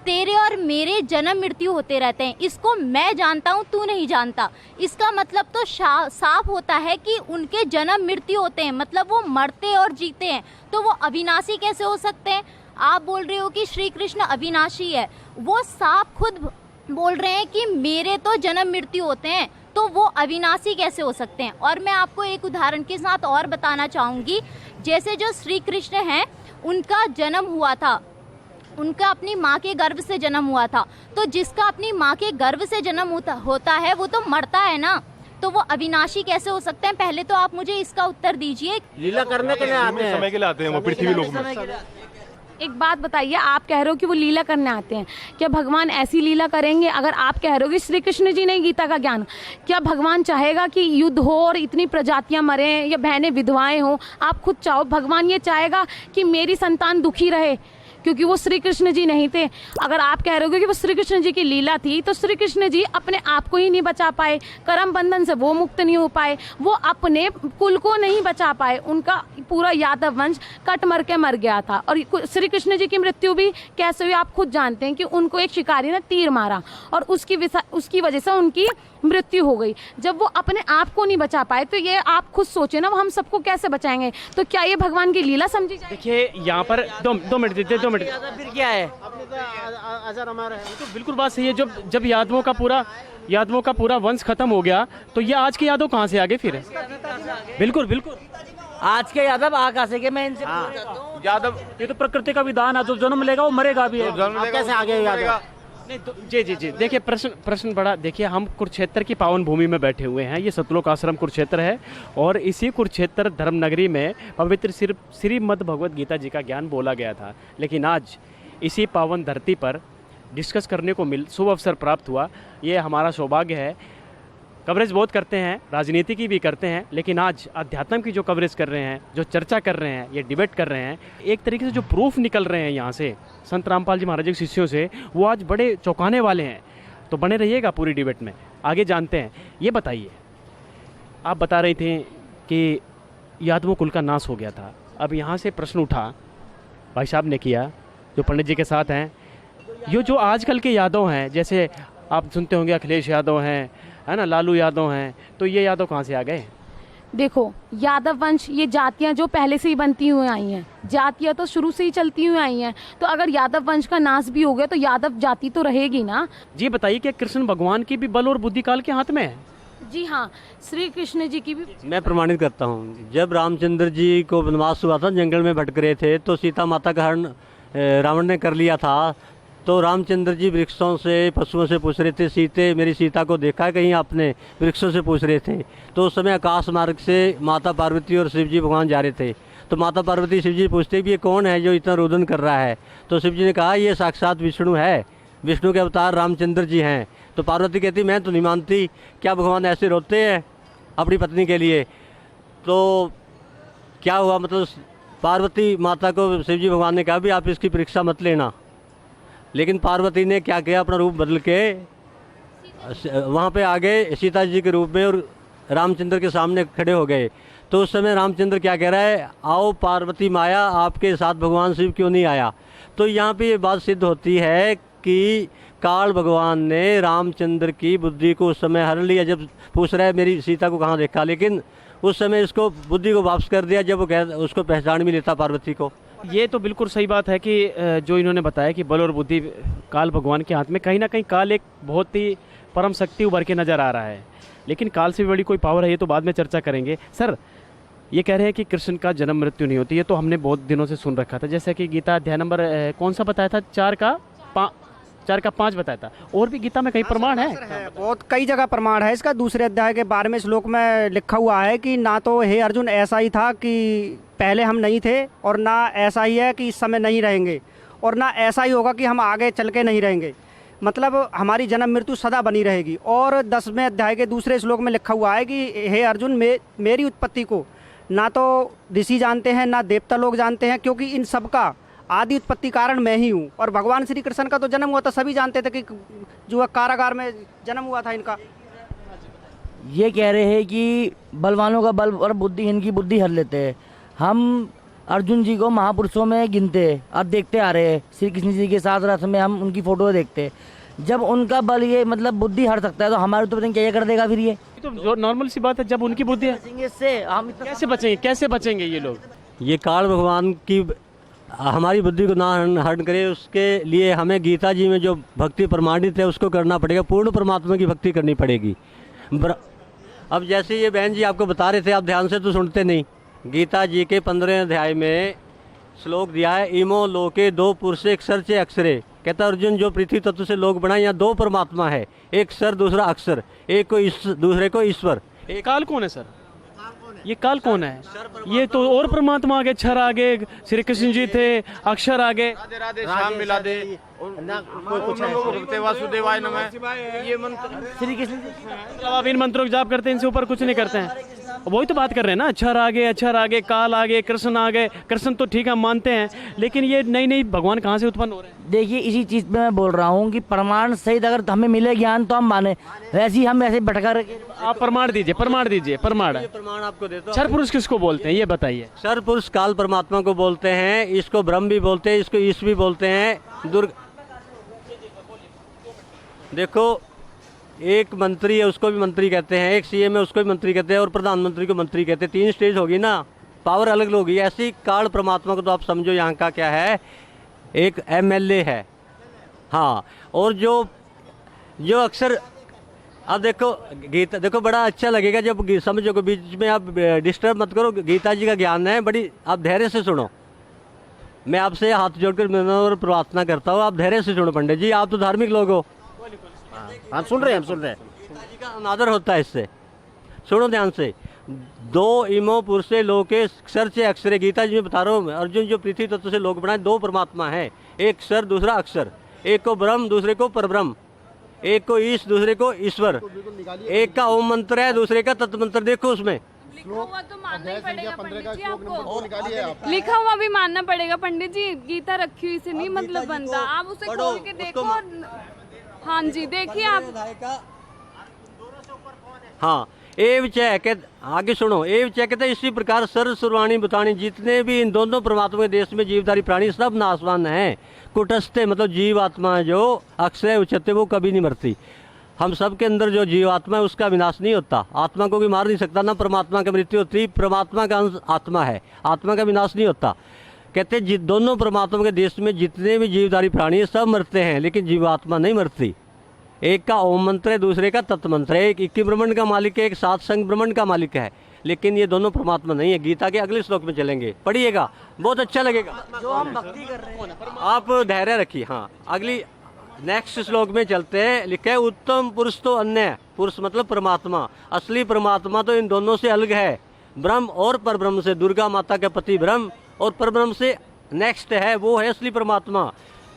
तेरे और मेरे जन्म मृत्यु होते रहते हैं, इसको मैं जानता हूँ, तू नहीं जानता। इसका मतलब तो साफ होता है कि उनके जन्म मृत्यु होते हैं, मतलब वो मरते और जीते हैं, तो वो अविनाशी कैसे हो सकते हैं? आप बोल रहे हो कि श्री कृष्ण अविनाशी है, वो साफ खुद बोल रहे हैं कि मेरे तो जन्म मृत्यु होते हैं, तो वो अविनाशी कैसे हो सकते हैं? और मैं आपको एक उदाहरण के साथ और बताना चाहूँगी। जैसे जो श्री कृष्ण हैं उनका जन्म हुआ था, उनका अपनी माँ के गर्भ से जन्म हुआ था, तो जिसका अपनी माँ के गर्भ से जन्म होता है वो तो मरता है ना, तो वो अविनाशी कैसे हो सकते हैं? पहले तो आप मुझे इसका उत्तर दीजिए। लीला करने के लिए आते हैं, समय के लिए आते हैं वो पृथ्वी लोक में। एक बात बताइए, आप कह रहे हो कि वो लीला करने आते हैं, क्या भगवान ऐसी लीला करेंगे? अगर आप कह रहे हो कि श्री कृष्ण जी ने गीता का ज्ञान, क्या भगवान चाहेगा कि युद्ध हो और इतनी प्रजातियां मरें या बहनें विधवाएं हों? आप खुद चाहो, भगवान ये चाहेगा कि मेरी संतान दुखी रहे, क्योंकि वो श्री कृष्ण जी नहीं थे। अगर आप कह रहे हो कि वो श्री कृष्ण जी की लीला थी, तो श्री कृष्ण जी अपने आप को ही नहीं बचा पाए, कर्म बंधन से वो मुक्त नहीं हो पाए, वो अपने कुल को नहीं बचा पाए, उनका पूरा यादव वंश कट मर के मर गया था। और श्री कृष्ण जी की मृत्यु भी कैसे हुई आप खुद जानते हैं कि उनको एक शिकारी ने तीर मारा और उसकी वजह से उनकी मृत्यु हो गई। जब वो अपने आप को नहीं बचा पाए, तो ये आप खुद सोचे ना, वो हम सबको कैसे बचाएंगे? तो क्या ये भगवान की लीला समझी जाए? देखिए यहाँ पर 2 मिनट दीजिए, 2 मिनट। फिर क्या है? अजर अमर है। तो बिल्कुल बात सही है। जब यादवों का पूरा वंश खत्म हो गया, तो ये आज के यादव कहाँ से आगे फिर? बिल्कुल आज के यादव आकाश के, मैं इनसे पूछना चाहता हूँ। यादव ये तो प्रकृति का विधान है, जो जन्म लेगा वो मरेगा भी है। जन्म लेगा, कैसे आगे यादव? नहीं तो जी देखिए प्रश्न बड़ा, देखिए हम कुरुक्षेत्र की पावन भूमि में बैठे हुए हैं। ये सतलोक आश्रम कुरुक्षेत्र है और इसी कुरुक्षेत्र धर्म नगरी में पवित्र श्रीमद् भगवद गीता जी का ज्ञान बोला गया था। लेकिन आज इसी पावन धरती पर डिस्कस करने को शुभ अवसर प्राप्त हुआ। ये हमारा सौभाग्य है। कवरेज बहुत करते हैं, राजनीति की भी करते हैं, लेकिन आज अध्यात्म की जो कवरेज कर रहे हैं, जो चर्चा कर रहे हैं, ये डिबेट कर रहे हैं, एक तरीके से जो प्रूफ निकल रहे हैं यहाँ से संत रामपाल जी महाराज के शिष्यों से, वो आज बड़े चौंकाने वाले हैं। तो बने रहिएगा पूरी डिबेट में, आगे जानते हैं। ये बताइए, आप बता रही थी कि यादवों कुल का नाश हो गया था। अब यहाँ से प्रश्न उठा, भाई साहब ने किया, जो पंडित जी के साथ हैं, ये जो आजकल के यादव हैं, जैसे आप सुनते होंगे अखिलेश यादव हैं, है ना, लालू यादव हैं, तो ये यादव कहाँ से आ गए? देखो, यादव वंश ये जातियां जो पहले से ही बनती हुई आई हैं, जातियां तो शुरू से ही चलती हुई आई हैं। तो अगर यादव वंश का नाश भी हो गया तो यादव जाति तो रहेगी ना। जी बताइए, क्या कृष्ण भगवान की भी बल और बुद्धि काल के हाथ में है? जी हाँ, श्री कृष्ण जी की भी। मैं प्रमाणित करता हूँ। जब रामचंद्र जी को वनवास हुआ था, जंगल में भटक रहे थे, तो सीता माता का हरण रावण ने कर लिया था। तो रामचंद्र जी वृक्षों से, पशुओं से पूछ रहे थे, मेरी सीता को देखा कहीं आपने? वृक्षों से पूछ रहे थे। तो उस समय आकाश मार्ग से माता पार्वती और शिव जी भगवान जा रहे थे। तो माता पार्वती शिव जी पूछते भी ये कौन है जो इतना रुदन कर रहा है? तो शिव जी ने कहा ये साक्षात विष्णु है, विष्णु के अवतार रामचंद्र जी हैं। तो पार्वती कहती मैं तो नहीं मानती, क्या भगवान ऐसे रोते हैं अपनी पत्नी के लिए? तो क्या हुआ, मतलब पार्वती माता को शिव जी भगवान ने कहा भी आप इसकी परीक्षा मत लेना। लेकिन पार्वती ने क्या किया, अपना रूप बदल के वहाँ पे आ गए सीता जी के रूप में और रामचंद्र के सामने खड़े हो गए। तो उस समय रामचंद्र क्या कह रहा है, आओ पार्वती माया, आपके साथ भगवान शिव क्यों नहीं आया? तो यहाँ पे ये बात सिद्ध होती है कि काल भगवान ने रामचंद्र की बुद्धि को उस समय हर लिया, जब पूछ रहा है मेरी सीता को कहाँ देखा, लेकिन उस समय इसको बुद्धि को वापस कर दिया जब वो उसको पहचान भी लेता पार्वती को। ये तो बिल्कुल सही बात है कि जो इन्होंने बताया कि बल और बुद्धि काल भगवान के हाथ में, कहीं ना कहीं काल एक बहुत ही परम शक्ति उभर के नज़र आ रहा है। लेकिन काल से भी बड़ी कोई पावर है, ये तो बाद में चर्चा करेंगे। सर, ये कह रहे हैं कि कृष्ण का जन्म मृत्यु नहीं होती, ये तो हमने बहुत दिनों से सुन रखा था। जैसे कि गीता अध्याय नंबर कौन सा बताया था, 4 का 5 बताया था। और भी गीता में कई प्रमाण है, बहुत कई जगह प्रमाण है इसका। दूसरे अध्याय के 12वें श्लोक में लिखा हुआ है कि ना तो हे अर्जुन ऐसा ही था कि पहले हम नहीं थे, और ना ऐसा ही है कि इस समय नहीं रहेंगे, और ना ऐसा ही होगा कि हम आगे चल के नहीं रहेंगे। मतलब हमारी जन्म मृत्यु सदा बनी रहेगी। और 10वें अध्याय के दूसरे श्लोक में लिखा हुआ है कि हे अर्जुन मेरी उत्पत्ति को ना तो ऋषि जानते हैं ना देवता लोग जानते हैं, क्योंकि इन सब का आदि उत्पत्ति कारण मैं ही हूँ। और भगवान श्री कृष्ण का तो जन्म हुआ था, सभी जानते थे कि जो कारागार में जन्म हुआ था इनका। ये कह रहे हैं कि बलवानों का बल और बुद्धिहीन की बुद्धि हर लेते हैं। हम अर्जुन जी को महापुरुषों में गिनते अब देखते आ रहे हैं, श्री कृष्ण जी के साथ रथ में हम उनकी फोटो देखते। जब उनका बल ये मतलब बुद्धि हर सकता है, तो हमारे तो पता क्या कर देगा फिर? ये तो जो नॉर्मल सी बात है, जब उनकी बुद्धि है इससे हम कैसे बचेंगे ये लोग? ये काल भगवान की हमारी बुद्धि को ना हरण करे, उसके लिए हमें गीता जी में जो भक्ति प्रमाणित है उसको करना पड़ेगा। पूर्ण परमात्मा की भक्ति करनी पड़ेगी। अब जैसे ये बहन जी आपको बता रहे थे, आप ध्यान से तो सुनते नहीं। गीता जी के 15वें अध्याय में श्लोक दिया है, इमो लोके 2 पुरुषे अक्षर चे अक्षरे। कहता अर्जुन, जो पृथ्वी तत्व से लोग बनाए, यहाँ 2 परमात्मा है, एक सर दूसरा अक्षर, एक को दूसरे को ईश्वर। एक काल कौन है सर? ये काल कौन है? ये तो और परमात्मा आगे, क्षर आगे श्री कृष्ण जी थे, अक्षर आगे। राधे राधे श्याम मिला दे, वासुदेवाय नमः, ये मंत्र श्री कृष्ण जी। मतलब आप इन मंत्रों का जाप करते हैं, इनसे ऊपर कुछ नहीं करते हैं। वही तो बात कर रहे हैं ना, अक्षर आगे, काल आगे, कृष्ण आगे। कृष्ण तो ठीक है हम मानते हैं, लेकिन ये नई भगवान कहाँ से उत्पन्न हो रहे हैं? देखिए, इसी चीज पे मैं बोल रहा हूँ कि प्रमाण सहित अगर हमें मिले ज्ञान तो हम माने, वैसे ही हम ऐसे भटका रखे। आप प्रमाण दीजिए, प्रमाण आपको देता हूं। क्षर पुरुष किसको बोलते हैं ये बताइए? क्षर पुरुष काल परमात्मा को बोलते हैं, इसको ब्रह्म भी बोलते हैं, इसको ईश भी बोलते हैं। देखो, एक मंत्री है उसको भी मंत्री कहते हैं, एक सीएम है उसको भी मंत्री कहते हैं, और प्रधानमंत्री को मंत्री कहते हैं। 3 स्टेज होगी ना, पावर अलग होगी। ऐसी काल परमात्मा को तो आप समझो यहाँ का क्या है, एक एमएलए है। हाँ, और जो अक्सर अब देखो गीता, देखो बड़ा अच्छा लगेगा जब समझो कि बीच में आप डिस्टर्ब मत करो। गीता जी का ज्ञान है, बड़ी आप धैर्य से सुनो। मैं आपसे हाथ जोड़कर विनम्र प्रार्थना करता हूँ, आप धैर्य से सुनो। पंडित जी आप तो धार्मिक लोग हो। हम सुन रहे हैं, हम सुन रहे हैं। गीता जी का अनादर होता है इससे। सुनो ध्यान से। दो इमो पुरुषे लोके क्षर से अक्षर, गीता जी में बता रहा हूँ। अर्जुन जो पृथ्वी तत्व से लोक बनाए, दो परमात्मा है, एक क्षर दूसरा अक्षर। एक को ब्रह्म दूसरे को परब्रह्म, एक को ईश दूसरे को ईश्वर। एक का ओम मंत्र है, दूसरे का तत्व मंत्र। देखो उसमें लिखा हुआ तो मानना ही पड़ेगा पंडित जी आपको। लिखा हुआ भी मानना पड़ेगा पंडित जी। गीता रखी हुई से नहीं मतलब बनता। आप उसे खोल के देखो। हाँ जी देखिए आप। हाँ एव चय के आगे सुनो। एव चय कहते इसी प्रकार सर्व सर्वाणी बतानी, जितने भी इन दोनों परमात्मा के देश में जीवधारी प्राणी सब नाशवान हैं। कुटस्थे मतलब जीवात्मा जो अक्षय उच्चते वो कभी नहीं मरती। हम सब के अंदर जो जीवात्मा है उसका विनाश नहीं होता। आत्मा को भी मार नहीं सकता, ना परमात्मा की मृत्यु होती। परमात्मा का अंश आत्मा है, आत्मा का विनाश नहीं होता। कहते दोनों परमात्मा के देश में जितने भी जीवधारी प्राणी है सब मरते हैं, लेकिन जीवात्मा नहीं मरती। एक का ओम मंत्र है, दूसरे का तत्व मंत्र है। एक 21 ब्रह्मांड का मालिक है, एक 7 संग ब्रह्मांड का मालिक है, लेकिन ये दोनों परमात्मा नहीं है। गीता के अगले श्लोक में चलेंगे, पढ़िएगा, बहुत अच्छा लगेगा। जो हम भक्ति कर रहे हैं आप धैर्य रखिए। हाँ अगली नेक्स्ट श्लोक में चलते हैं। लिखा है उत्तम पुरुष तो अन्य, पुरुष मतलब परमात्मा, असली परमात्मा तो इन दोनों से अलग है, ब्रह्म और परब्रह्म से। दुर्गा माता के पति ब्रह्म और परब्रह्म से नेक्स्ट है, वो है असली परमात्मा।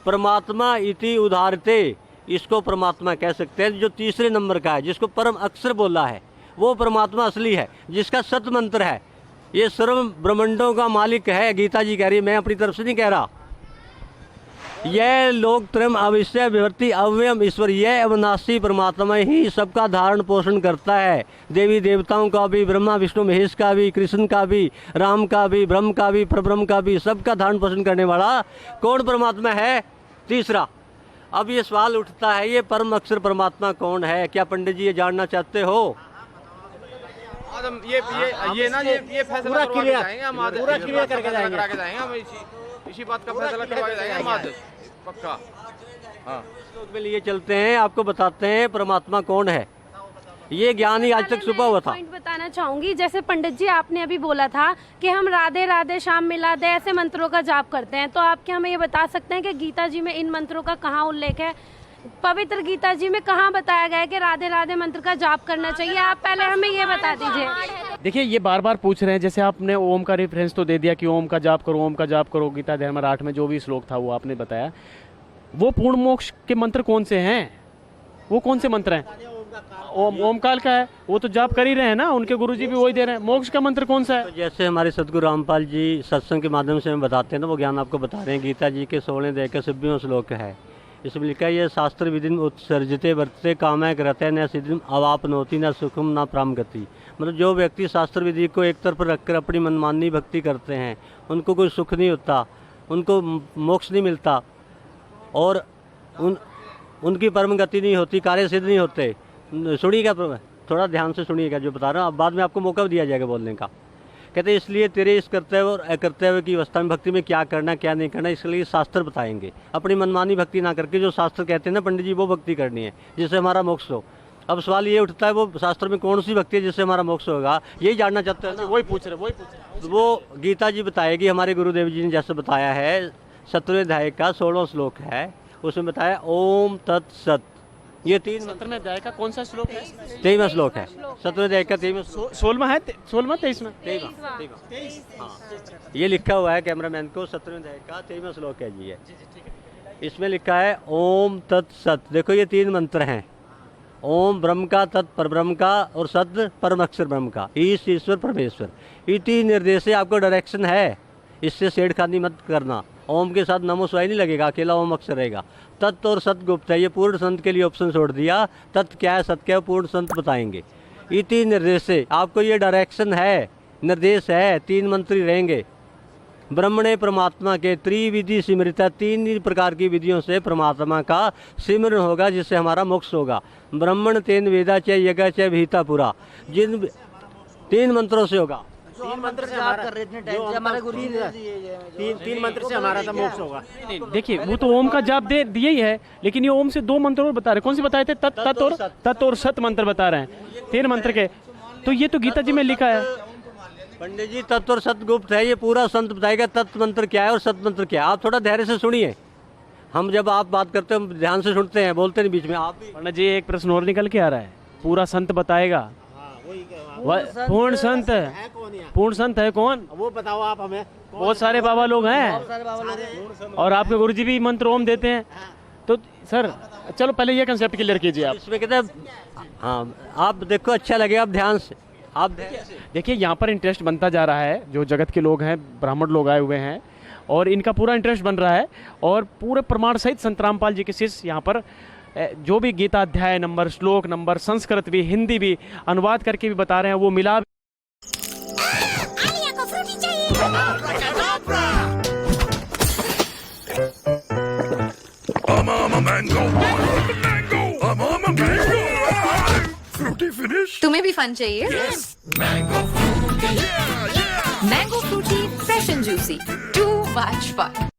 परमात्मा इति उदाहरते, इसको परमात्मा कह सकते हैं। जो तीसरे नंबर का है, जिसको परम अक्षर बोला है, वो परमात्मा असली है, जिसका सत मंत्र है। ये सर्व ब्रह्मांडों का मालिक है। गीता जी कह रही है, मैं अपनी तरफ से नहीं कह रहा। यह लोक त्रयम अविश्य विवर्ती अव्ययम ईश्वर, यह अविनाशी परमात्मा ही सबका धारण पोषण करता है। देवी देवताओं का भी, ब्रह्मा विष्णु महेश का भी, कृष्ण का भी, राम का भी, ब्रह्म का भी, परब्रह्म का भी, सबका धारण पोषण करने वाला कौन परमात्मा है? तीसरा। अब ये सवाल उठता है, ये परम अक्षर परमात्मा कौन है? क्या पंडित जी ये जानना चाहते हो? आज हम ये ना ये फैसला पूरा करवा के क्लियर, जाएंगे हम आज। पूरा क्लियर करके फैसला जाएंगे। करा के जाएंगे हम, इसी बात का फैसला करवा के जाएंगे हम आज पक्का। हाँ श्लोक में लिए चलते हैं, आपको बताते हैं परमात्मा कौन है। ये ज्ञान ही आज तक छुपा हुआ था। पॉइंट बताना चाहूंगी, जैसे पंडित जी आपने अभी बोला था कि हम राधे राधे श्याम मिला दे ऐसे मंत्रों का जाप करते हैं, तो आप क्या हमें ये बता सकते हैं कि गीता जी में इन मंत्रों का कहाँ उल्लेख है? पवित्र गीता जी में कहाँ बताया गया है कि राधे राधे मंत्र का जाप करना चाहिए? आप पहले हमें ये बता दीजिए। देखिए ये बार बार पूछ रहे हैं, जैसे आपने ओम का रेफरेंस तो दे दिया कि ओम का जाप करो, ओम का जाप करो। गीता अध्याय नंबर 8 में जो भी श्लोक था वो आपने बताया। वो पूर्ण मोक्ष के मंत्र कौन से हैं? वो कौन से मंत्र हैं? ओमकाल का है, वो तो जाप कर ही रहे हैं ना, उनके गुरुजी भी वही दे रहे हैं। मोक्ष का मंत्र कौन सा है? तो जैसे हमारे सदगुरु रामपाल जी सत्संग के माध्यम से हमें बताते हैं ना, वो ज्ञान आपको बता रहे हैं। गीता जी के 16 अध्याय का 26वां श्लोक है, इसमें लिखा है, ये शास्त्र विधि उत्सर्जते वर्तते कामय करते न सिद्धिम अवापनोति न सुखम न प्राम गति। मतलब जो व्यक्ति शास्त्र विधि को एक तरफ रखकर अपनी मनमानी भक्ति करते हैं, उनको कोई सुख नहीं होता, उनको मोक्ष नहीं मिलता और उनकी परम गति नहीं होती, कार्य सिद्ध नहीं होते। सुनिएगा, थोड़ा ध्यान से सुनिएगा जो बता रहा हूँ, अब बाद में आपको मौका दिया जाएगा बोलने का। कहते इसलिए तेरे इस कर्तव्य और अकर्तव्य की अवस्था में भक्ति में क्या करना क्या नहीं करना, इसलिए शास्त्र बताएंगे। अपनी मनमानी भक्ति ना करके जो शास्त्र कहते हैं ना पंडित जी, वो भक्ति करनी है जिससे हमारा मोक्ष हो। अब सवाल ये उठता है, वो शास्त्र में कौन सी भक्ति है जिससे हमारा मोक्ष होगा, यही जानना चाहते हैं ना? वही पूछ रहे। वो गीता जी बताएगी, हमारे गुरुदेव जी ने जैसे बताया है। 17वें अध्याय का 16वां श्लोक है, उसमें बताया ओम तत्सत। ये 17वें अध्याय का कौन सा श्लोक है? 23वां श्लोक है। 17वें अध्याय का 23वां 16वां है, 16वां 23वां? 23वां। हाँ ये लिखा हुआ है कैमरामैन को, 17वें अध्याय का 23वां श्लोक है जी। इसमें लिखा है ओम तत्सत। देखो ये 3 मंत्र हैं, ओम ब्रह्म का, तत् परब्रह्म का और सत परम अक्षर ब्रह्म का, ईश ईश्वर परमेश्वर। ये 3 निर्देश से आपको डायरेक्शन है, इससे छेड़खानी मत करना। ओम के साथ नमो शिवाय नहीं लगेगा, अकेला ओम अक्षर रहेगा। तत्व और सत गुप्त है, ये पूर्ण संत के लिए ऑप्शन छोड़ दिया। तत्व क्या है, सत क्या है, पूर्ण संत बताएंगे। ये 3 निर्देश से आपको ये डायरेक्शन है, निर्देश है। 3 मंत्री रहेंगे। ब्रह्मणे परमात्मा के त्रिविधि सिमृता, 3 प्रकार की विधियों से परमात्मा का सिमरन होगा, जिससे हमारा मोक्ष होगा। ब्राह्मण तेन वेदा च यज्ञ च विहिता पुरा, जिन 3 मंत्रों से होगा। तीन मंत्र से हमारा कर रहे इतने जो टाइम से हम हमारे तक गुरु तीन मंत्र से हमारा तो मोक्ष होगा। नहीं, देखिए वो तो ओम का जाप दे दिए ही है, लेकिन ये ओम से 2 मंत्र और बता रहे हैं। कौन से बताए थे? तत् और सत मंत्र बता रहे हैं, 3 मंत्र के। तो ये तो गीता जी में लिखा है। पंडित जी तत्व और सत गुप्त है, ये पूरा संत बताएगा तत्व मंत्र क्या है और सत मंत्र क्या है। आप थोड़ा धैर्य से सुनिए, हम जब आप बात करते हैं हम ध्यान से सुनते हैं, बोलते नहीं बीच में। आप भी पंडित जी एक प्रश्न और निकल के आ रहा है, पूरा संत बताएगा। पूर्ण संत है कौन यहाँ? पूर्ण संत है कौन? वो बताओ आप हमें। बहुत सारे बाबा लोग हैं और आपके गुरुजी भी मंत्र ओम देते हैं। तो सर चलो पहले ये कंसेप्ट क्लियर कीजिए आप। इसमें कहते हैं, हाँ आप देखो अच्छा लगे, आप ध्यान से आप देखिए यहाँ पर इंटरेस्ट बनता जा रहा है, जो जगत के लोग हैं, ब्राह्मण लोग आए हुए हैं और इनका पूरा इंटरेस्ट बन रहा है और पूरे प्रमाण सहित संत रामपाल जी के शिष्य यहाँ पर जो भी गीता अध्याय नंबर, श्लोक नंबर, संस्कृत भी, हिंदी भी अनुवाद करके भी बता रहे हैं, वो मिला तुम्हें भी फन चाहिए? Mango Frooti fresh and juicy, too much fun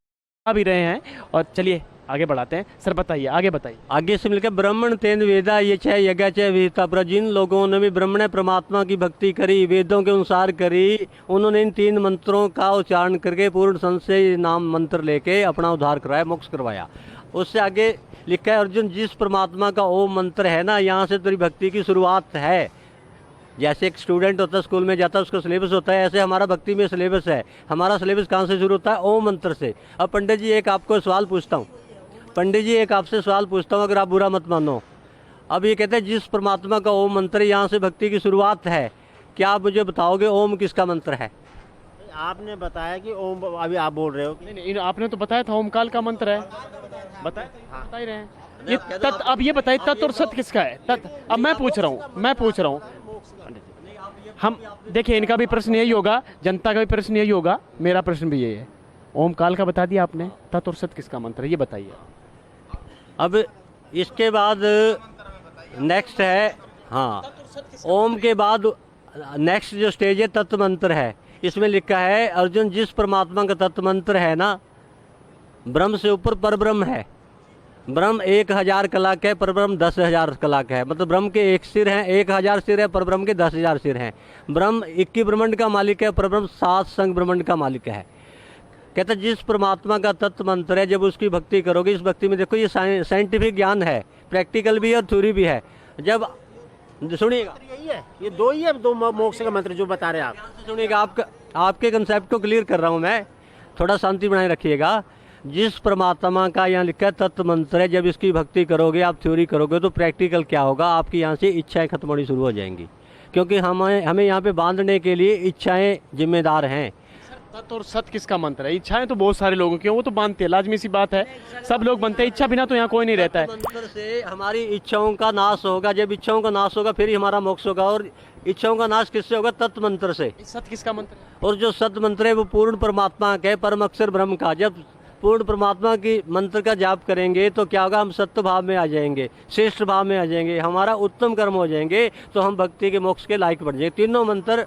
भी रहे हैं। और चलिए आगे बढ़ाते हैं। सर बताइए, आगे बताइए। आगे से मिलकर ब्राह्मण तेन वेदा ये छह यज्ञ छह विहिता, पर जिन लोगों ने भी ब्रह्मण परमात्मा की भक्ति करी, वेदों के अनुसार करी, उन्होंने इन 3 मंत्रों का उच्चारण करके पूर्ण संत से नाम मंत्र लेके अपना उद्धार करवाया, मोक्ष करवाया। उससे आगे लिखा है, अर्जुन जिस परमात्मा का ओम मंत्र है ना, यहाँ से तेरी भक्ति की शुरुआत है। जैसे एक स्टूडेंट होता है स्कूल में जाता है, उसका सिलेबस होता है, ऐसे हमारा भक्ति में सिलेबस है। हमारा सिलेबस कहाँ से शुरू होता है? ओम मंत्र से। अब पंडित जी एक आपको सवाल पूछता हूँ, पंडित जी एक आपसे सवाल पूछता हूँ, अगर आप बुरा मत मानो। अब ये कहते हैं जिस परमात्मा का ओम मंत्र है, यहाँ से भक्ति की शुरुआत है, क्या आप मुझे बताओगे ओम किसका मंत्र है? आपने बताया कि ओम, अभी आप बोल रहे हो कि नहीं, आपने तो बताया था ओमकाल का मंत्र है, बता ही रहे हैं। ये तत्, अब ये बताइए तत् और सत किसका है? तत्। अब मैं पूछ रहा हूँ हम देखिए, इनका भी प्रश्न यही होगा, जनता का भी प्रश्न यही होगा, मेरा प्रश्न भी यही है। ओमकाल का बता दिया आपने, तत् और सत किसका मंत्र है ये बताइए। अब इसके बाद नेक्स्ट है, हाँ ओम के बाद नेक्स्ट जो स्टेज है तत्व मंत्र है। इसमें लिखा है, अर्जुन जिस परमात्मा का तत्व मंत्र है ना, ब्रह्म से ऊपर परब्रह्म है। ब्रह्म 1000 कलाक है, परब्रह्म 10,000 कलाक है। मतलब ब्रह्म के 1 सिर हैं, 1000 सिर है, परब्रह्म के 10,000 सिर हैं। ब्रह्म 21 ब्रह्मांड का मालिक है, परब्रह्म 7 संग ब्रह्मांड का मालिक है। कहते जिस परमात्मा का तत्व मंत्र है, जब उसकी भक्ति करोगे, इस भक्ति में देखो ये साइंटिफिक ज्ञान है, प्रैक्टिकल भी है और थ्योरी भी है। जब सुनिएगा, यही है, ये 2 ही है, 2 मोक्ष का मंत्र जो बता रहे हैं आप। सुनिएगा, आपके कंसेप्ट को क्लियर कर रहा हूँ मैं, थोड़ा शांति बनाए रखिएगा। जिस परमात्मा का यहाँ लिखा है तत्व मंत्र है, जब इसकी भक्ति करोगे, आप थ्योरी करोगे, तो प्रैक्टिकल क्या होगा, आपकी यहाँ से इच्छाएं खत्म होनी शुरू हो जाएंगी। क्योंकि हमें यहाँ पे बांधने के लिए इच्छाएं जिम्मेदार हैं। तत् और सत किसका मंत्र है? इच्छाएं तो बहुत सारे लोगों की, वो तो बांधते हैं, लाजमी सी बात है, सब लोग बनते हैं। इच्छा बिना तो यहाँ कोई नहीं रहता है। मंत्र से हमारी इच्छाओं का नाश होगा, जब इच्छाओं का नाश होगा फिर ही हमारा मोक्ष होगा। और इच्छाओं का नाश किससे होगा? तत्व मंत्र से। सत किसका मंत्र है? और जो सत मंत्र है वो पूर्ण परमात्मा का है, परम अक्षर ब्रह्म का। जब पूर्ण परमात्मा की मंत्र का जाप करेंगे तो क्या होगा? हम सत्य भाव में आ जाएंगे, श्रेष्ठ भाव में आ जाएंगे, हमारा उत्तम कर्म हो जाएंगे, तो हम भक्ति के मोक्ष के लायक बढ़ जाएंगे। तीनों मंत्र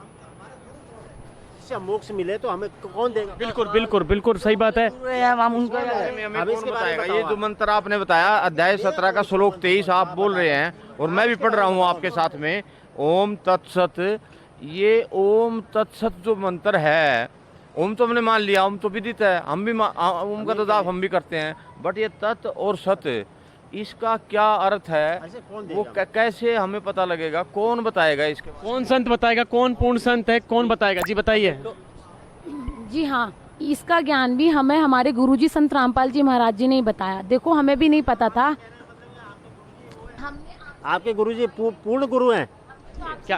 से मोक्ष मिले तो हमें कौन देगा? बिल्कुल बिल्कुल बिल्कुल सही बात है। हमें कौन बताएगा? ये जो मंत्र आपने बताया, अध्याय 17 का श्लोक 23 आप बोल रहे हैं और मैं भी पढ़ रहा हूँ आपके साथ में, ओम तत्सत। ये ओम तत्सत जो मंत्र है, ओम तो हमने मान लिया, ओम तो विदित है, हम भी ओम का तो जाप हम भी करते हैं, बट ये तत् और सत, इसका क्या अर्थ है? वो कैसे हमें पता लगेगा? कौन बताएगा इसके? कौन संत बताएगा? कौन पूर्ण संत है? कौन बताएगा? जी बताइए। जी हाँ, इसका ज्ञान भी हमें हमारे गुरुजी संत रामपाल जी महाराज जी ने ही बताया। देखो हमें भी नहीं पता था। आपके गुरुजी पूर्ण गुरु हैं क्या?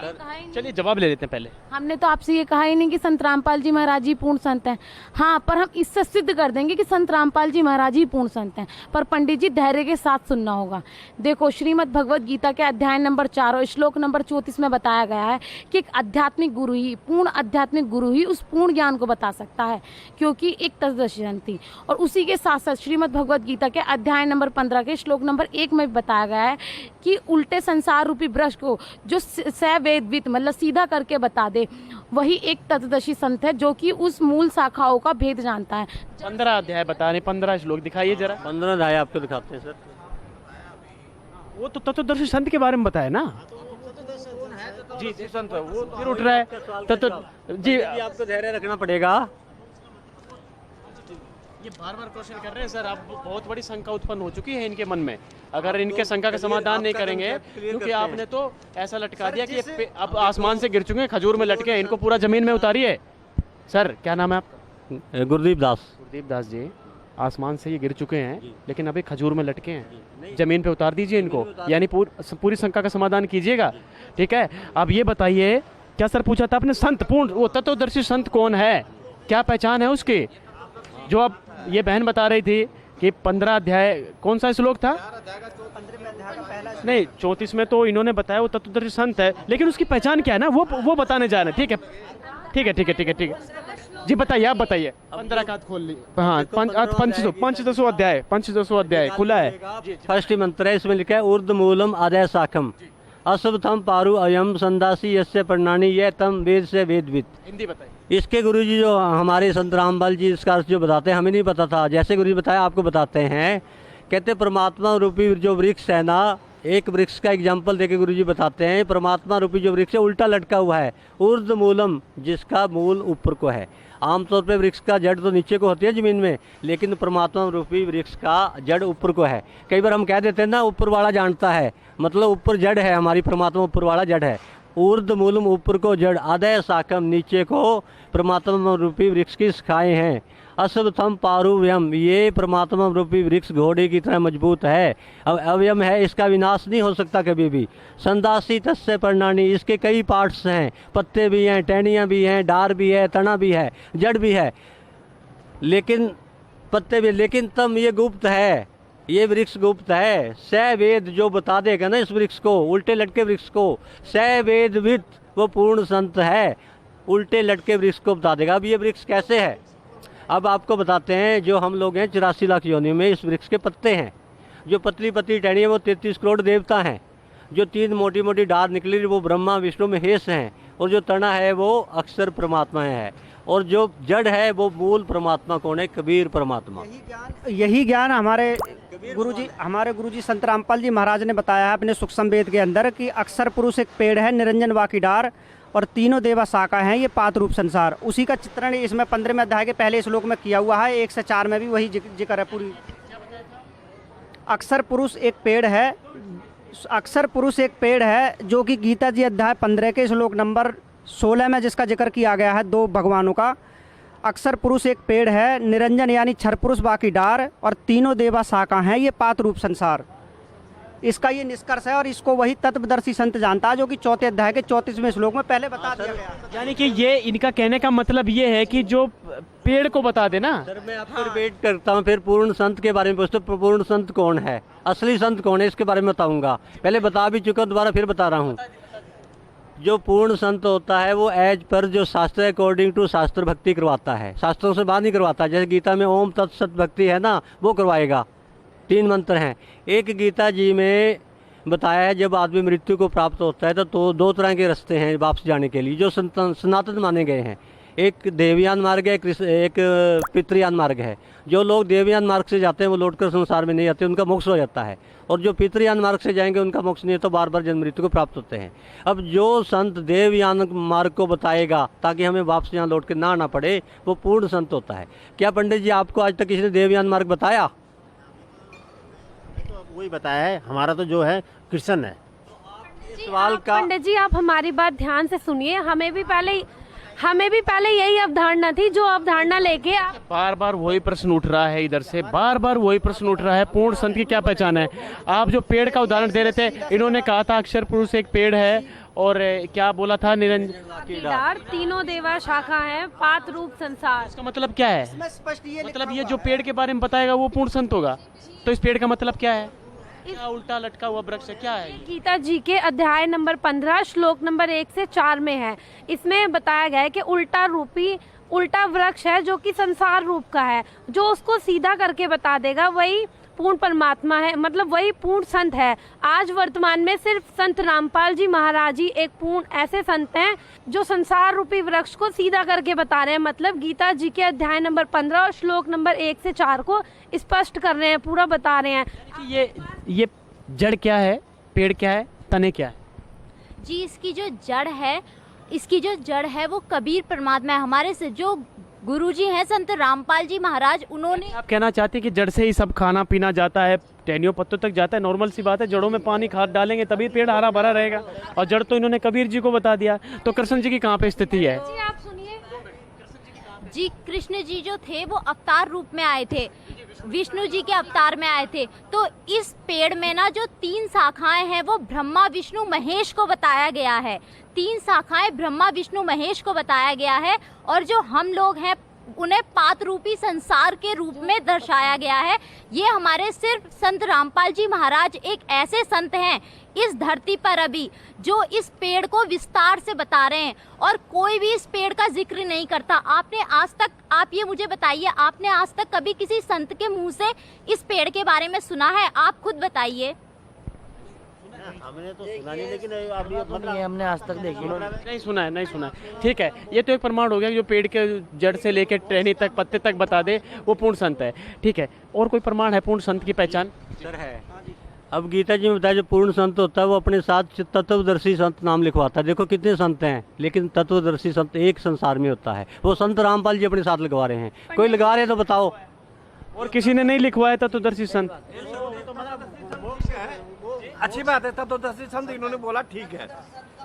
चलिए जवाब ले लेते हैं पहले। हमने तो आपसे ये कहा ही नहीं कि संत रामपाल जी महाराज जी पूर्ण संत हैं। हाँ, पर हम इससे सिद्ध कर देंगे कि संत रामपाल जी महाराज ही पूर्ण संत हैं। पर पंडित जी धैर्य के साथ सुनना होगा। देखो श्रीमद् भगवत गीता के अध्याय नंबर 4 और श्लोक नंबर 34 में बताया गया है कि एक आध्यात्मिक गुरु ही, पूर्ण आध्यात्मिक गुरु ही उस पूर्ण ज्ञान को बता सकता है, क्योंकि एक तत्दर्शन थी। और उसी के साथ साथ श्रीमद् भगवत गीता के अध्याय नंबर 15 के श्लोक नंबर 1 में बताया गया है कि उल्टे संसार रूपी ब्रश को जो सवेदवित मतलब सीधा करके बता दे, वही एक तत्वदर्शी संत है जो कि उस मूल शाखाओं का भेद जानता है। 15 अध्याय बता रहे, 15 श्लोक दिखाइए जरा। 15 अध्याय आपको दिखाते हैं सर। वो तो तत्वदर्शी संत के बारे में बताया ना जी। संत है वो फिर उठ रहा है तत्व जी। आपको धैर्य रखना पड़ेगा। ये बार बार क्वेश्चन कर रहे हैं सर, आप बहुत बड़ी शंका उत्पन्न हो चुकी है इनके मन में। अगर इनके शंका का समाधान नहीं करेंगे, क्योंकि आपने तो ऐसा लटका दिया कि अब आसमान से गिर चुके हैं, खजूर में लटके हैं, इनको पूरा जमीन में उतारिए। सर क्या नाम है आपका? गुरदीप दास। गुरदीप दास जी, आसमान से ये गिर चुके हैं लेकिन अभी खजूर में लटके हैं, जमीन पे उतार दीजिए इनको, यानी पूरी शंका का समाधान कीजिएगा। ठीक है, अब ये बताइए, क्या सर पूछा था आपने? संत पूर्ण वो तत्वदर्शी संत कौन है, क्या पहचान है उसकी? जो अब ये बहन बता रही थी कि 15 अध्याय कौन सा श्लोक था? नहीं, 34 में तो इन्होंने बताया वो तत्वदर्शी संत है, लेकिन उसकी पहचान क्या है ना, वो बताने जा रहे हैं। ठीक है ठीक है ठीक है ठीक है ठीक है जी, बताइए, आप बताइए। 15 का हाथ खोल लीजिए। हाँ, 500 अध्याय खुला है। फर्स्ट मंत्र है, इसमें लिखा है ऊर्ध्व मूलम आदय शाखम अशुभम पारु अयम संदासी यस्य प्रणानी ये तम वेद से वेदविद। हिंदी बताइए। इसके गुरुजी जो हमारे संत रामपाल जी इसका अर्थ जो बताते हैं, हमें नहीं पता था, जैसे गुरुजी बताया आपको बताते हैं। कहते परमात्मा रूपी जो वृक्ष है ना, एक वृक्ष का एग्जाम्पल देके गुरुजी बताते हैं, परमात्मा रूपी जो वृक्ष है उल्टा लटका हुआ है, ऊर्ध्व मूलम, जिसका मूल ऊपर को है। आमतौर पे वृक्ष का जड़ तो नीचे को होती है जमीन में, लेकिन परमात्मा रूपी वृक्ष का जड़ ऊपर को है। कई बार हम कह देते हैं ना ऊपर वाला जानता है, मतलब ऊपर जड़ है हमारी, परमात्मा ऊपर वाला जड़ है। ऊर्ध्व मूलम ऊपर को जड़, आदय शाखम नीचे को परमात्मा रूपी वृक्ष की शाखाएं हैं। अशुभम पारुव्यम, ये परमात्मा रूपी वृक्ष घोड़े की तरह मजबूत है, अव्यम है, इसका विनाश नहीं हो सकता कभी भी। संदासी तस्य पर्णानी, इसके कई पार्ट्स हैं, पत्ते भी हैं, टहनियाँ भी हैं, डार भी है, तना भी है, जड़ भी है, लेकिन पत्ते भी, लेकिन तम ये गुप्त है, ये वृक्ष गुप्त है। सवेद जो बता देगा ना इस वृक्ष को, उल्टे लटके वृक्ष को, सवेदविद वो पूर्ण संत है, उल्टे लटके वृक्ष को बता देगा। अब ये वृक्ष कैसे है, अब आपको बताते हैं। जो हम लोग हैं 84 लाख योनियों में, इस वृक्ष के पत्ते हैं, जो पतली पतली टहनी है वो 33 करोड़ देवता हैं, जो 3 मोटी मोटी डार निकली वो ब्रह्मा विष्णु महेश हैं, और जो तना है वो अक्षर परमात्मा है, और जो जड़ है वो मूल परमात्मा कौन है? कबीर परमात्मा। यही ज्ञान हमारे गुरुजी संत रामपाल जी महाराज ने बताया है अपने सूक्ष्म वेद के अंदर कि अक्षर पुरुष एक पेड़ है, निरंजन बाकी डार, और तीनों देवा शाखा हैं, ये 5 रूप संसार। उसी का चित्रण इसमें 15वें अध्याय के पहले श्लोक में किया हुआ है, 1 से 4 में भी वही जिक्र है पूरी। अक्षर पुरुष एक पेड़ है, अक्षर पुरुष एक पेड़ है, जो कि गीता जी अध्याय 15 के श्लोक नंबर 16 में जिसका जिक्र किया गया है 2 भगवानों का। अक्षर पुरुष एक पेड़ है, निरंजन यानी क्षर पुरुष बाकी डार, और तीनों देवा शाखा हैं, ये 5 रूप संसार। इसका ये निष्कर्ष है, और इसको वही तत्वदर्शी संत जानता है, जो कि 4 अध्याय के 34वें श्लोक में पहले बता दिया गया। यानी कि ये इनका कहने का मतलब ये है कि जो पेड़ को बता देना। सर मैं आपको रिपीट करता हूँ, फिर पूर्ण संत के बारे में पूछते, पूर्ण संत कौन है, असली संत कौन है, इसके बारे में बताऊंगा। पहले बता भी चुका, दोबारा फिर बता रहा हूँ। जो पूर्ण संत होता है वो एज पर जो शास्त्र अकॉर्डिंग टू शास्त्र भक्ति करवाता है, शास्त्रों से बाहर नहीं करवाता। जैसे गीता में ओम तत्सत भक्ति है ना, वो करवाएगा। 3 मंत्र हैं। एक गीता जी में बताया है जब आदमी मृत्यु को प्राप्त होता है तो 2 तरह के रास्ते हैं वापस जाने के लिए, जो सनातन माने गए हैं। एक देवयान मार्ग है, एक पितृयान मार्ग है। जो लोग देवयान मार्ग से जाते हैं वो लौटकर संसार में नहीं आते, उनका मोक्ष हो जाता है। और जो पितृयान मार्ग से जाएंगे उनका मोक्ष नहीं है, तो बार बार जन्म मृत्यु को प्राप्त होते हैं। अब जो संत देवयान मार्ग को बताएगा ताकि हमें वापस यहाँ लौट के ना आना पड़े, वो पूर्ण संत होता है। क्या पंडित जी आपको आज तक किसी ने देवयान मार्ग बताया? वही बताया है, हमारा तो जो है कृष्ण है। सवाल का पंडित जी आप हमारी बात ध्यान से सुनिए। हमें भी पहले यही अवधारणा थी, जो अवधारणा लेके आप बार बार वही प्रश्न उठ रहा है, इधर से बार बार वही प्रश्न उठ रहा है। पूर्ण संत की क्या पहचान है? आप जो पेड़ का उदाहरण दे रहे थे, इन्होंने कहा था अक्षर पुरुष एक पेड़ है, और क्या बोला था? निरंजन तीनों देवा शाखा है, 5 रूप संसार। इसका मतलब क्या है? मतलब ये जो पेड़ के बारे में बताएगा वो पूर्ण संत होगा। तो इस पेड़ का मतलब क्या है? क्या उल्टा लटका हुआ वृक्ष है, क्या है? गीता जी के अध्याय नंबर 15 श्लोक नंबर 1 से 4 में है। इसमें बताया गया है कि उल्टा वृक्ष है, जो कि संसार रूप का है। जो उसको सीधा करके बता देगा वही पूर्ण परमात्मा है, मतलब वही पूर्ण संत है। आज वर्तमान में सिर्फ संत रामपाल जी महाराज जी एक पूर्ण ऐसे संत हैं जो संसार रूपी वृक्ष को सीधा करके बता रहे हैं, मतलब गीता जी के अध्याय नंबर 15 और श्लोक नंबर 1 से 4 को स्पष्ट कर रहे हैं, पूरा बता रहे हैं। ये जड़ क्या है, पेड़ क्या है, तने क्या है? जी इसकी जो जड़ है वो कबीर परमात्मा है। हमारे से जो गुरुजी हैं संत रामपाल जी महाराज, उन्होंने आप कहना चाहते हैं कि जड़ से ही सब खाना पीना जाता है, टहनियों पत्तों तक जाता है, नॉर्मल सी बात है। जड़ों में पानी खाद डालेंगे तभी पेड़ हरा भरा रहेगा, और जड़ तो इन्होंने कबीर जी को बता दिया। तो कृष्ण जी की कहाँ पे स्थिति है? जी आप सुनिए, जी कृष्ण जी जो थे वो अवतार रूप में आए थे, विष्णु जी के अवतार में आए थे। तो इस पेड़ में ना जो 3 शाखाएं हैं वो ब्रह्मा विष्णु महेश को बताया गया है। 3 शाखाएं ब्रह्मा विष्णु महेश को बताया गया है, और जो हम लोग हैं उन्हें पात रूपी संसार के रूप में दर्शाया गया है। ये हमारे सिर्फ संत रामपाल जी महाराज एक ऐसे संत हैं इस धरती पर अभी जो इस पेड़ को विस्तार से बता रहे हैं, और कोई भी इस पेड़ का जिक्र नहीं करता। आपने आज तक, आप ये मुझे बताइए, आपने आज तक कभी किसी संत के मुंह से इस पेड़ के बारे में सुना है? आप खुद बताइए। हमने तो सुना नहीं, लेकिन अभी मतलब हमने आज तक देखी नहीं सुना है। ठीक है, ये तो एक प्रमाण हो गया कि जो पेड़ के जड़ से लेकर टहनी तक, पत्ते तक बता दे वो पूर्ण संत है। ठीक है, और कोई प्रमाण है पूर्ण संत की पहचान? सर है। अब गीता जी में बताया जो पूर्ण संत होता है वो अपने साथ तत्वदर्शी संत नाम लिखवाता है। देखो कितने संत हैं, लेकिन तत्वदर्शी संत एक संसार में होता है, वो संत रामपाल जी अपने साथ लगवा रहे हैं। कोई लगा रहे तो बताओ। और किसी ने नहीं लिखवाया तत्वदर्शी संत? अच्छी बात है, तत्वदर्शी संत इन्होंने बोला, ठीक है,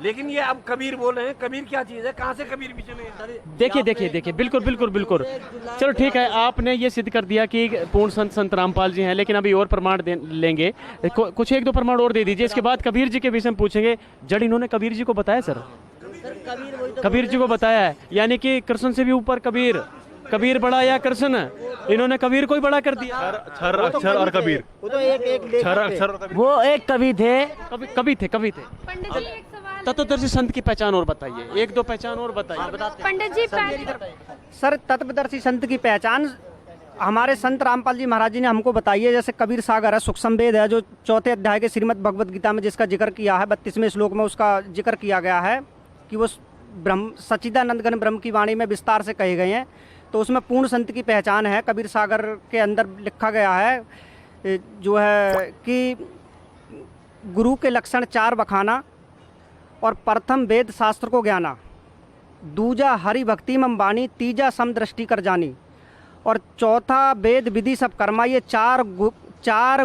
लेकिन ये अब कबीर बोल रहे हैं। कबीर क्या चीज है, कहाँ से कबीर भी चले? देखिए, बिल्कुल। चलो ठीक है, आपने ये सिद्ध कर दिया कि पूर्ण संत रामपाल जी हैं, लेकिन अभी और प्रमाण लेंगे। कुछ 1-2 प्रमाण और दे दीजिए, इसके बाद कबीर जी के विषय में पूछेंगे। जड़ इन्होंने कबीर जी को बताया सर? कबीर जी को बताया है, यानी कि कृष्ण से भी ऊपर कबीर बड़ा या कृष्ण? इन्होंने कबीर को ही बड़ा कर दिया। क्षर अक्षर और कबीर, वो तो एक क्षर अक्षर और कबीर। वो एक कवि थे। कवि थे। पंडित जी एक सवाल, तत्वदर्शी संत की पहचान और बताइए, 1-2 पहचान और बताइए। पंडित जी सर तत्वदर्शी संत की पहचान हमारे संत रामपाल जी महाराज जी ने हमको बताई है। जैसे कबीर सागर है, सूक्ष्म वेद है, जो 4थे अध्याय के श्रीमद् भगवद गीता में जिसका जिक्र किया है, 32वें श्लोक में उसका जिक्र किया गया है कि वो ब्रह्म सच्चिदानंद घन ब्रह्म की वाणी में विस्तार से कहे गए हैं। तो उसमें पूर्ण संत की पहचान है। कबीर सागर के अंदर लिखा गया है जो है कि गुरु के लक्षण 4 बखाना, और प्रथम वेद शास्त्र को ज्ञाना, दूजा हरि भक्ति मम बानी, तीजा समदृष्टि कर जानी, और चौथा वेद विधि सब कर्मा। ये चार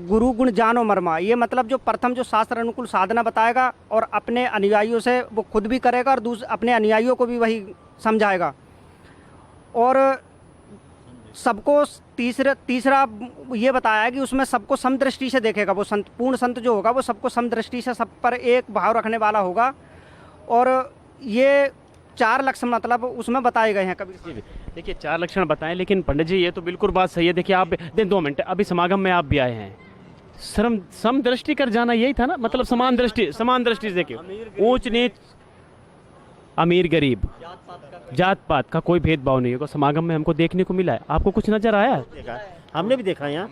गुरु गुण जानो मरमा। ये मतलब जो प्रथम जो शास्त्र अनुकूल साधना बताएगा और अपने अनुयायियों से वो खुद भी करेगा और अपने अनुयायियों को भी वही समझाएगा, और सबको तीसरा ये बताया कि उसमें सबको समदृष्टि से देखेगा। वो संत, पूर्ण संत जो होगा वो सबको समदृष्टि से सब पर एक भाव रखने वाला होगा। और ये 4 लक्षण मतलब उसमें बताए गए हैं कबीर जी। देखिए 4 लक्षण बताएं, लेकिन पंडित जी ये तो बिल्कुल बात सही है। देखिए आप 2 मिनट, अभी समागम में आप भी आए हैं, समदृष्टि कर जाना यही था ना, मतलब समान दृष्टि से देखिए, ऊंच नीच, अमीर गरीब, जात पात का कोई भेदभाव नहीं होगा। समागम में हमको देखने को मिला है। आपको कुछ नजर आया? हमने भी देखा यहाँ,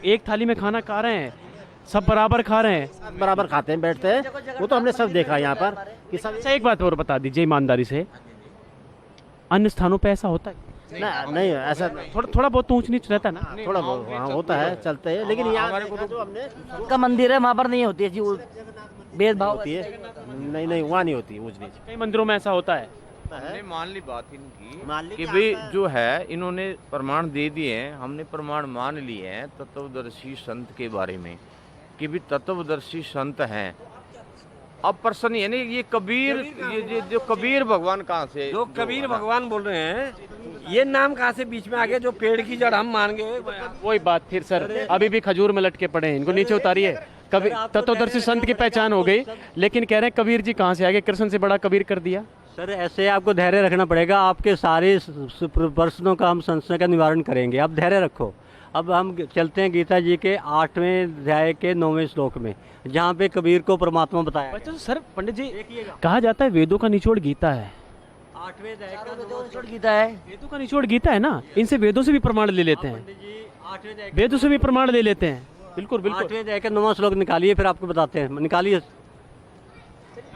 एक थाली में खाना खा रहे हैं, सब बराबर खा रहे हैं, बराबर खाते हैं, बैठते हैं, वो तो हमने सब देखा यहाँ पर कि सब। अच्छा एक बात और बता दीजिए ईमानदारी से, अन्य स्थानों पे ऐसा होता है? नहीं ऐसा थोड़ा बहुत ऊंच नीच रहता है ना, थोड़ा बहुत हाँ होता है, चलते हैं, लेकिन यहाँ जो हमने का मंदिर है वहाँ पर नहीं होती है भेदभाव होती है। नहीं वहाँ नहीं होती ऊंच नीच। कई मंदिरों में ऐसा होता है। हमने मान ली बात इनकी कि भाई जो है इन्होंने प्रमाण दे दिए हैं, हमने प्रमाण मान लिए हैं तत्वदर्शी संत के बारे में कि भी तत्वदर्शी संत हैं। अब प्रश्न यानी ये कबीर, ये जो कबीर भगवान कहाँ से, जो कबीर भगवान बोल रहे हैं, ये नाम कहाँ से बीच में आ गया? जो पेड़ की जड़ हम मान गए, वही बात फिर सर, अभी भी खजूर में लटके पड़े हैं, इनको नीचे उतारिए। कबीर तत्वदर्शी संत की पहचान हो गई, लेकिन कह रहे हैं कबीर जी कहाँ से आ गए, कृष्ण से बड़ा कबीर कर दिया। सर ऐसे आपको धैर्य रखना पड़ेगा, आपके सारे प्रश्नों का हम संशय का निवारण करेंगे, आप धैर्य रखो। अब हम चलते हैं गीता जी के 8वें अध्याय के 9वें श्लोक में, जहाँ पे कबीर को परमात्मा बताया। तो सर पंडित जी कहा जाता है वेदों का निचोड़ गीता है, 8वें अध्याय का निचोड़ गीता है, वेदों का निचोड़ गीता है ना, इनसे वेदों से भी प्रमाण ले लेते हैं। वेदों से भी प्रमाण ले लेते हैं। बिल्कुल बिल्कुल। 8वें अध्याय का 9वां श्लोक निकालिए, फिर आपको बताते हैं, निकालिए।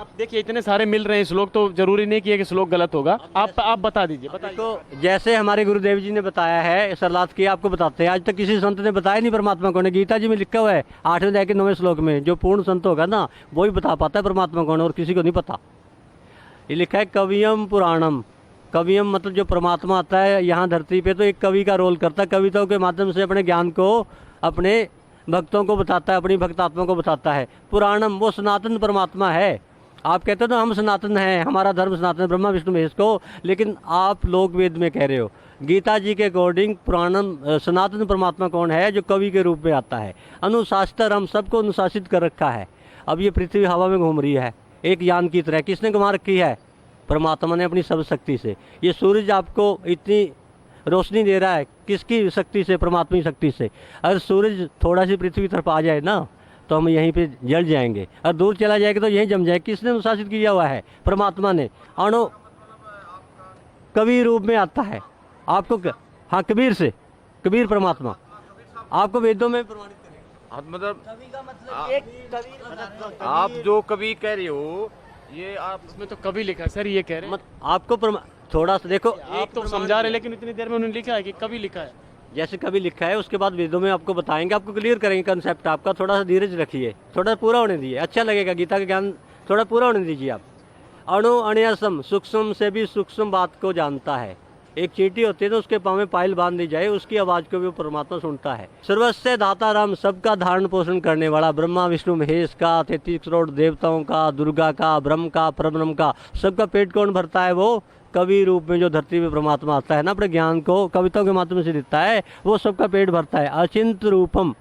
अब देखिए इतने सारे मिल रहे हैं श्लोक, तो जरूरी नहीं कि श्लोक गलत होगा। आप बता दीजिए, बताइए। तो जैसे हमारे गुरुदेव जी ने बताया है, सरलाथ की आपको बताते हैं। आज तक किसी संत ने बताया नहीं परमात्मा कौन है। गीता जी में लिखा हुआ है 8वें अध्याय के 9वें श्लोक में, जो पूर्ण संत होगा ना वो ही बता पाता है परमात्मा कौन है, और किसी को नहीं पता। ये लिखा है कवियम पुराणम। कवियम मतलब जो परमात्मा आता है यहाँ धरती पे, तो एक कवि का रोल करता है। कविताओं के माध्यम से अपने ज्ञान को अपने भक्तों को बताता है, अपनी भक्तात्मा को बताता है। पुराणम वो सनातन परमात्मा है। आप कहते हो ना हम सनातन हैं, हमारा धर्म सनातन है, ब्रह्मा विष्णु महेश को, लेकिन आप लोग वेद में कह रहे हो। गीता जी के अकॉर्डिंग पुराणम सनातन परमात्मा कौन है, जो कवि के रूप में आता है। अनुशासित, हम सबको अनुशासित कर रखा है। अब ये पृथ्वी हवा में घूम रही है एक यान की तरह। किसने घुमा रखी है? परमात्मा ने अपनी सब शक्ति से। ये सूरज आपको इतनी रोशनी दे रहा है, किसकी शक्ति से? परमात्मा की शक्ति से। अगर सूरज थोड़ा सी पृथ्वी तरफ आ जाए ना तो हम यहीं पे जल जाएंगे, और दूर चला जाएगा तो यहीं जम जाए। किसने अनुशासित किया हुआ है? परमात्मा ने। अणु कवि रूप में आता है आपको। हाँ, कबीर से, कबीर परमात्मा आपको वेदों में प्रमाणित करेगा। मतलब आप जो कवि कह रहे हो, ये आप इसमें तो कवि लिखा है सर, ये कह रहे हैं। आपको थोड़ा सा देखो, आप तो समझा रहे, लेकिन इतनी देर में उन्होंने लिखा है कि कवि लिखा है। जैसे कभी लिखा है उसके बाद वेदों में आपको बताएंगे, आपको क्लियर करेंगे कंसेप्ट आपका। थोड़ा सा धीरज रखिए, थोड़ा पूरा होने दीजिए, अच्छा लगेगा। गीता का ज्ञान थोड़ा पूरा होने दीजिए आप। अणु अण्यसम, सूक्ष्म से भी सूक्ष्म बात को जानता है। एक चींटी होती है तो उसके पाँव में पायल बांध दी जाए, उसकी आवाज़ को भी वो परमात्मा सुनता है। सर्वस्य दाताराम, सबका धारण पोषण करने वाला, ब्रह्मा विष्णु महेश का, 33 करोड़ देवताओं का, दुर्गा का, ब्रह्म का, परब्रह्म का, सबका पेट कौन भरता है? वो कवि रूप में जो धरती पे परमात्मा आता है ना, अपने ज्ञान को कविताओं के माध्यम से देता है, वो सबका पेट भरता है। अचिंत रूपम,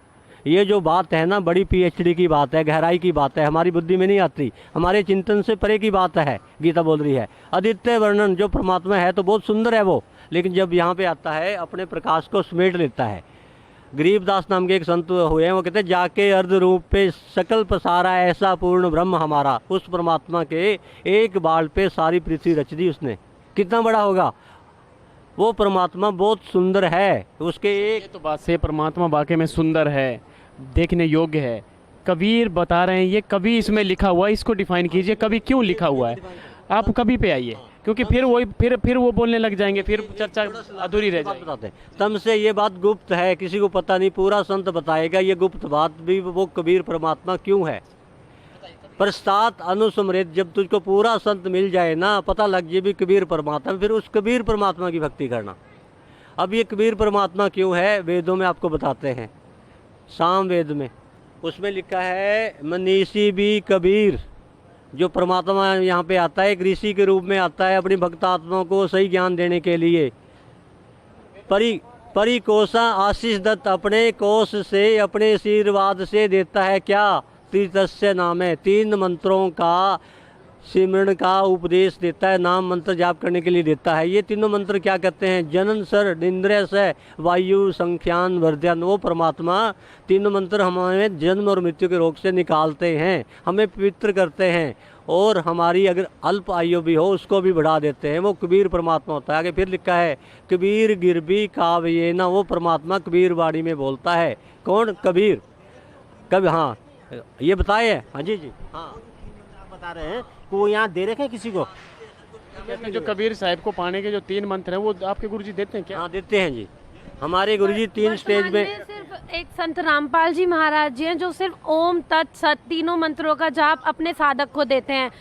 ये जो बात है ना, बड़ी PhD की बात है, गहराई की बात है, हमारी बुद्धि में नहीं आती, हमारे चिंतन से परे की बात है। गीता बोल रही है आदित्य वर्णन, जो परमात्मा है तो बहुत सुंदर है वो, लेकिन जब यहाँ पे आता है अपने प्रकाश को समेट लेता है। गरीबदास नाम के एक संत हुए हैं, वो कहते हैं जाके अर्ध रूप पे सकल पसारा ऐसा पूर्ण ब्रह्म हमारा। उस परमात्मा के एक बाल पे सारी पृथ्वी रच दी उसने। कितना बड़ा होगा वो परमात्मा, बहुत सुंदर है। उसके एक तो बात से परमात्मा वाकई में सुंदर है, देखने योग्य है। कबीर बता रहे हैं, ये कवि इसमें लिखा हुआ है, इसको डिफाइन कीजिए, कवि क्यों लिखा हुआ है। आप कवि पे आइए, क्योंकि फिर वो बोलने लग जाएंगे, फिर चर्चा अधूरी रह जाएगी। तम से ये बात गुप्त है, किसी को पता नहीं, पूरा संत बताएगा ये गुप्त बात भी। वो कबीर परमात्मा क्यों है? पश्चात अनुस्मृत, जब तुझको पूरा संत मिल जाए ना, पता लग जाए भी कबीर परमात्मा, फिर उस कबीर परमात्मा की भक्ति करना। अब ये कबीर परमात्मा क्यों है, वेदों में आपको बताते हैं। साम वेद में उसमें लिखा है मनीषी भी कबीर, जो परमात्मा यहाँ पे आता है, एक ऋषि के रूप में आता है, अपनी भक्तात्मा को सही ज्ञान देने के लिए। परिकोषा आशीष दत्त, अपने कोष से, अपने आशीर्वाद से देता है क्या? तीर्थस्य नाम है, 3 मंत्रों का सिमरण का उपदेश देता है, नाम मंत्र जाप करने के लिए देता है। ये तीनों मंत्र क्या कहते हैं? जनन सर निंद्रय से वायु संख्यान वर्धन। वो परमात्मा तीनों मंत्र हमें जन्म और मृत्यु के रोग से निकालते हैं, हमें पवित्र करते हैं, और हमारी अगर अल्प आयु भी हो उसको भी बढ़ा देते हैं। वो कबीर परमात्मा होता है। आगे फिर लिखा है कबीर गिरबी काव्ये ना, वो परमात्मा कबीर वाणी में बोलता है। कौन? कबीर। कभी हाँ ये बताए हैं। हाँ जी हाँ बता रहे हैं को यहाँ दे रखे हैं किसी को। जो कबीर साहब को पाने के जो 3 मंत्र हैं, वो आपके गुरुजी देते हैं क्या? हाँ देते हैं जी, हमारे गुरुजी 3 स्टेज में। सिर्फ एक संत रामपाल जी महाराज जी हैं जो सिर्फ ओम तत् सत तीनों मंत्रों का जाप अपने साधक को देते हैं।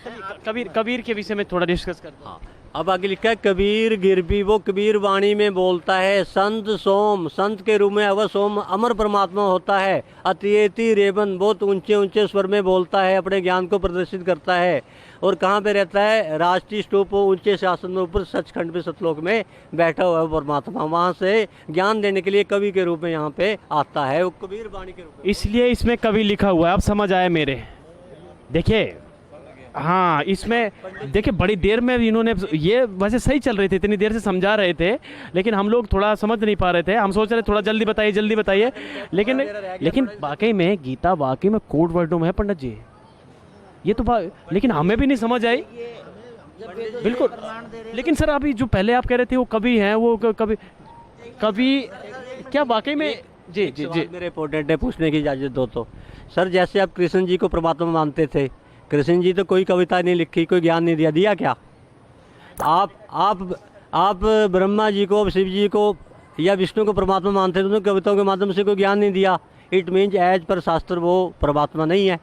कबीर के विषय में थोड़ा डिस्कस करते हैं। अब आगे लिखा है कबीर गिरबी, वो कबीर वाणी में बोलता है। संत सोम, संत के रूप में अवश्य सोम अमर परमात्मा होता है। अत्येति रेबन, बहुत ऊंचे ऊंचे स्वर में बोलता है, अपने ज्ञान को प्रदर्शित करता है। और कहाँ पे रहता है? राष्ट्रीय स्तूप, ऊंचे शासन में ऊपर सचखंड पे सतलोक में बैठा हुआ है परमात्मा। वहाँ से ज्ञान देने के लिए कवि के रूप में यहाँ पे आता है, वो कबीर वाणी के रूप में। इसलिए इसमें कवि लिखा हुआ है। अब समझ आया मेरे। देखिए हाँ, इसमें देखिए बड़ी देर में इन्होंने, ये वैसे सही चल रहे थे, इतनी देर से समझा रहे थे, लेकिन हम लोग थोड़ा समझ नहीं पा रहे थे। हम सोच रहे थोड़ा जल्दी बताइए, लेकिन वाकई में गीता वाकई में कोड वर्डों में है पंडित जी। ये तो लेकिन हमें भी नहीं समझ आई बिल्कुल। लेकिन सर अभी जो पहले आप कह रहे थे वो कवि हैं, वो कवि क्या वाकई में जी एक जी सवाल जी मेरे इंपॉर्टेंट है, पूछने की इजाज़त दो तो। सर जैसे आप कृष्ण जी को परमात्मा मानते थे, कृष्ण जी तो कोई कविता नहीं लिखी, कोई ज्ञान नहीं दिया, दिया क्या? आप ब्रह्मा जी को, शिव जी को या विष्णु को परमात्मा मानते थे, उन्होंने कविताओं के माध्यम से कोई ज्ञान नहीं दिया। इट मीन्स एज पर शास्त्र वो परमात्मा नहीं है।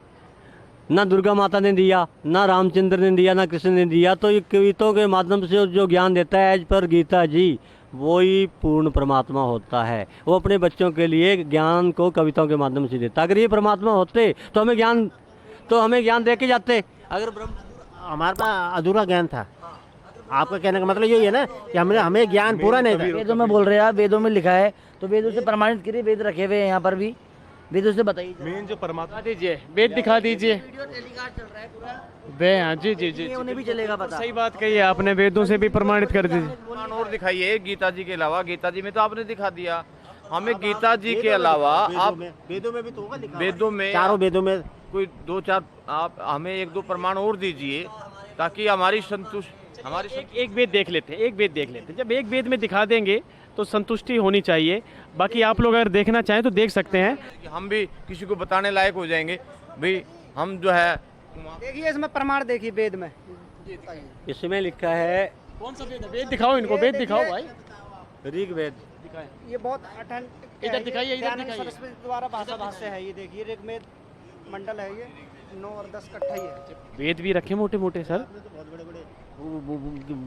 ना दुर्गा माता ने दिया, ना रामचंद्र ने दिया, ना कृष्ण ने दिया। तो ये कविताओं के माध्यम से जो ज्ञान देता है एज पर गीता जी, वो ही पूर्ण परमात्मा होता है। वो अपने बच्चों के लिए ज्ञान को कविताओं के माध्यम से देता। अगर ये परमात्मा होते तो हमें ज्ञान दे के जाते। अगर हमारे पास अधूरा ज्ञान था। आपका कहने का मतलब यही है ना कि हमें ज्ञान पूरा नहीं था। वेदों में बोल रहे हैं आप, वेदों में लिखा है तो वेदों से प्रमाणित करिए। वेद रखे हुए हैं यहाँ पर भी, वेदों से बताइए। मेन जो परमात्मा दीजिए, वेद दिखा दीजिए। हाँ जी जी जी, उन्हें भी चलेगा पता। सही बात कही है आपने, वेदों से भी प्रमाणित कर दीजिए। प्रमाण और दिखाइए गीता जी के अलावा। गीता जी में तो आपने दिखा दिया, हमें गीता जी के अलावा आप वेदों में भी तो होगा लिखा हुआ। वेदों में, चारों वेदों में कोई 2-4 आप हमें 1-2 प्रमाण और दीजिए ताकि हमारी एक वेद देख लेते हैं, एक वेद देख लेते हैं। जब एक वेद में दिखा देंगे तो संतुष्टि होनी चाहिए। बाकी आप लोग अगर देखना चाहें तो देख सकते हैं। हम भी किसी को बताने लायक हो जाएंगे भाई। हम जो है, देखिए इसमें प्रमाण देखिए वेद में। इसमें लिखा है, कौन सा वेद? वेद दिखाओ इनको, वेद दिखाओ भाई। ऋग्वेद। ये बहुत अथेंटिक इधर दिखाइए, इधर दयानंद दिखाइए। सरस्वती द्वारा भाषा भाष्य है। ये देखिए ऋग्वेद मंडल है, ये 9 और 10 इकट्ठा ही है। वेद भी रखे मोटे मोटे सर।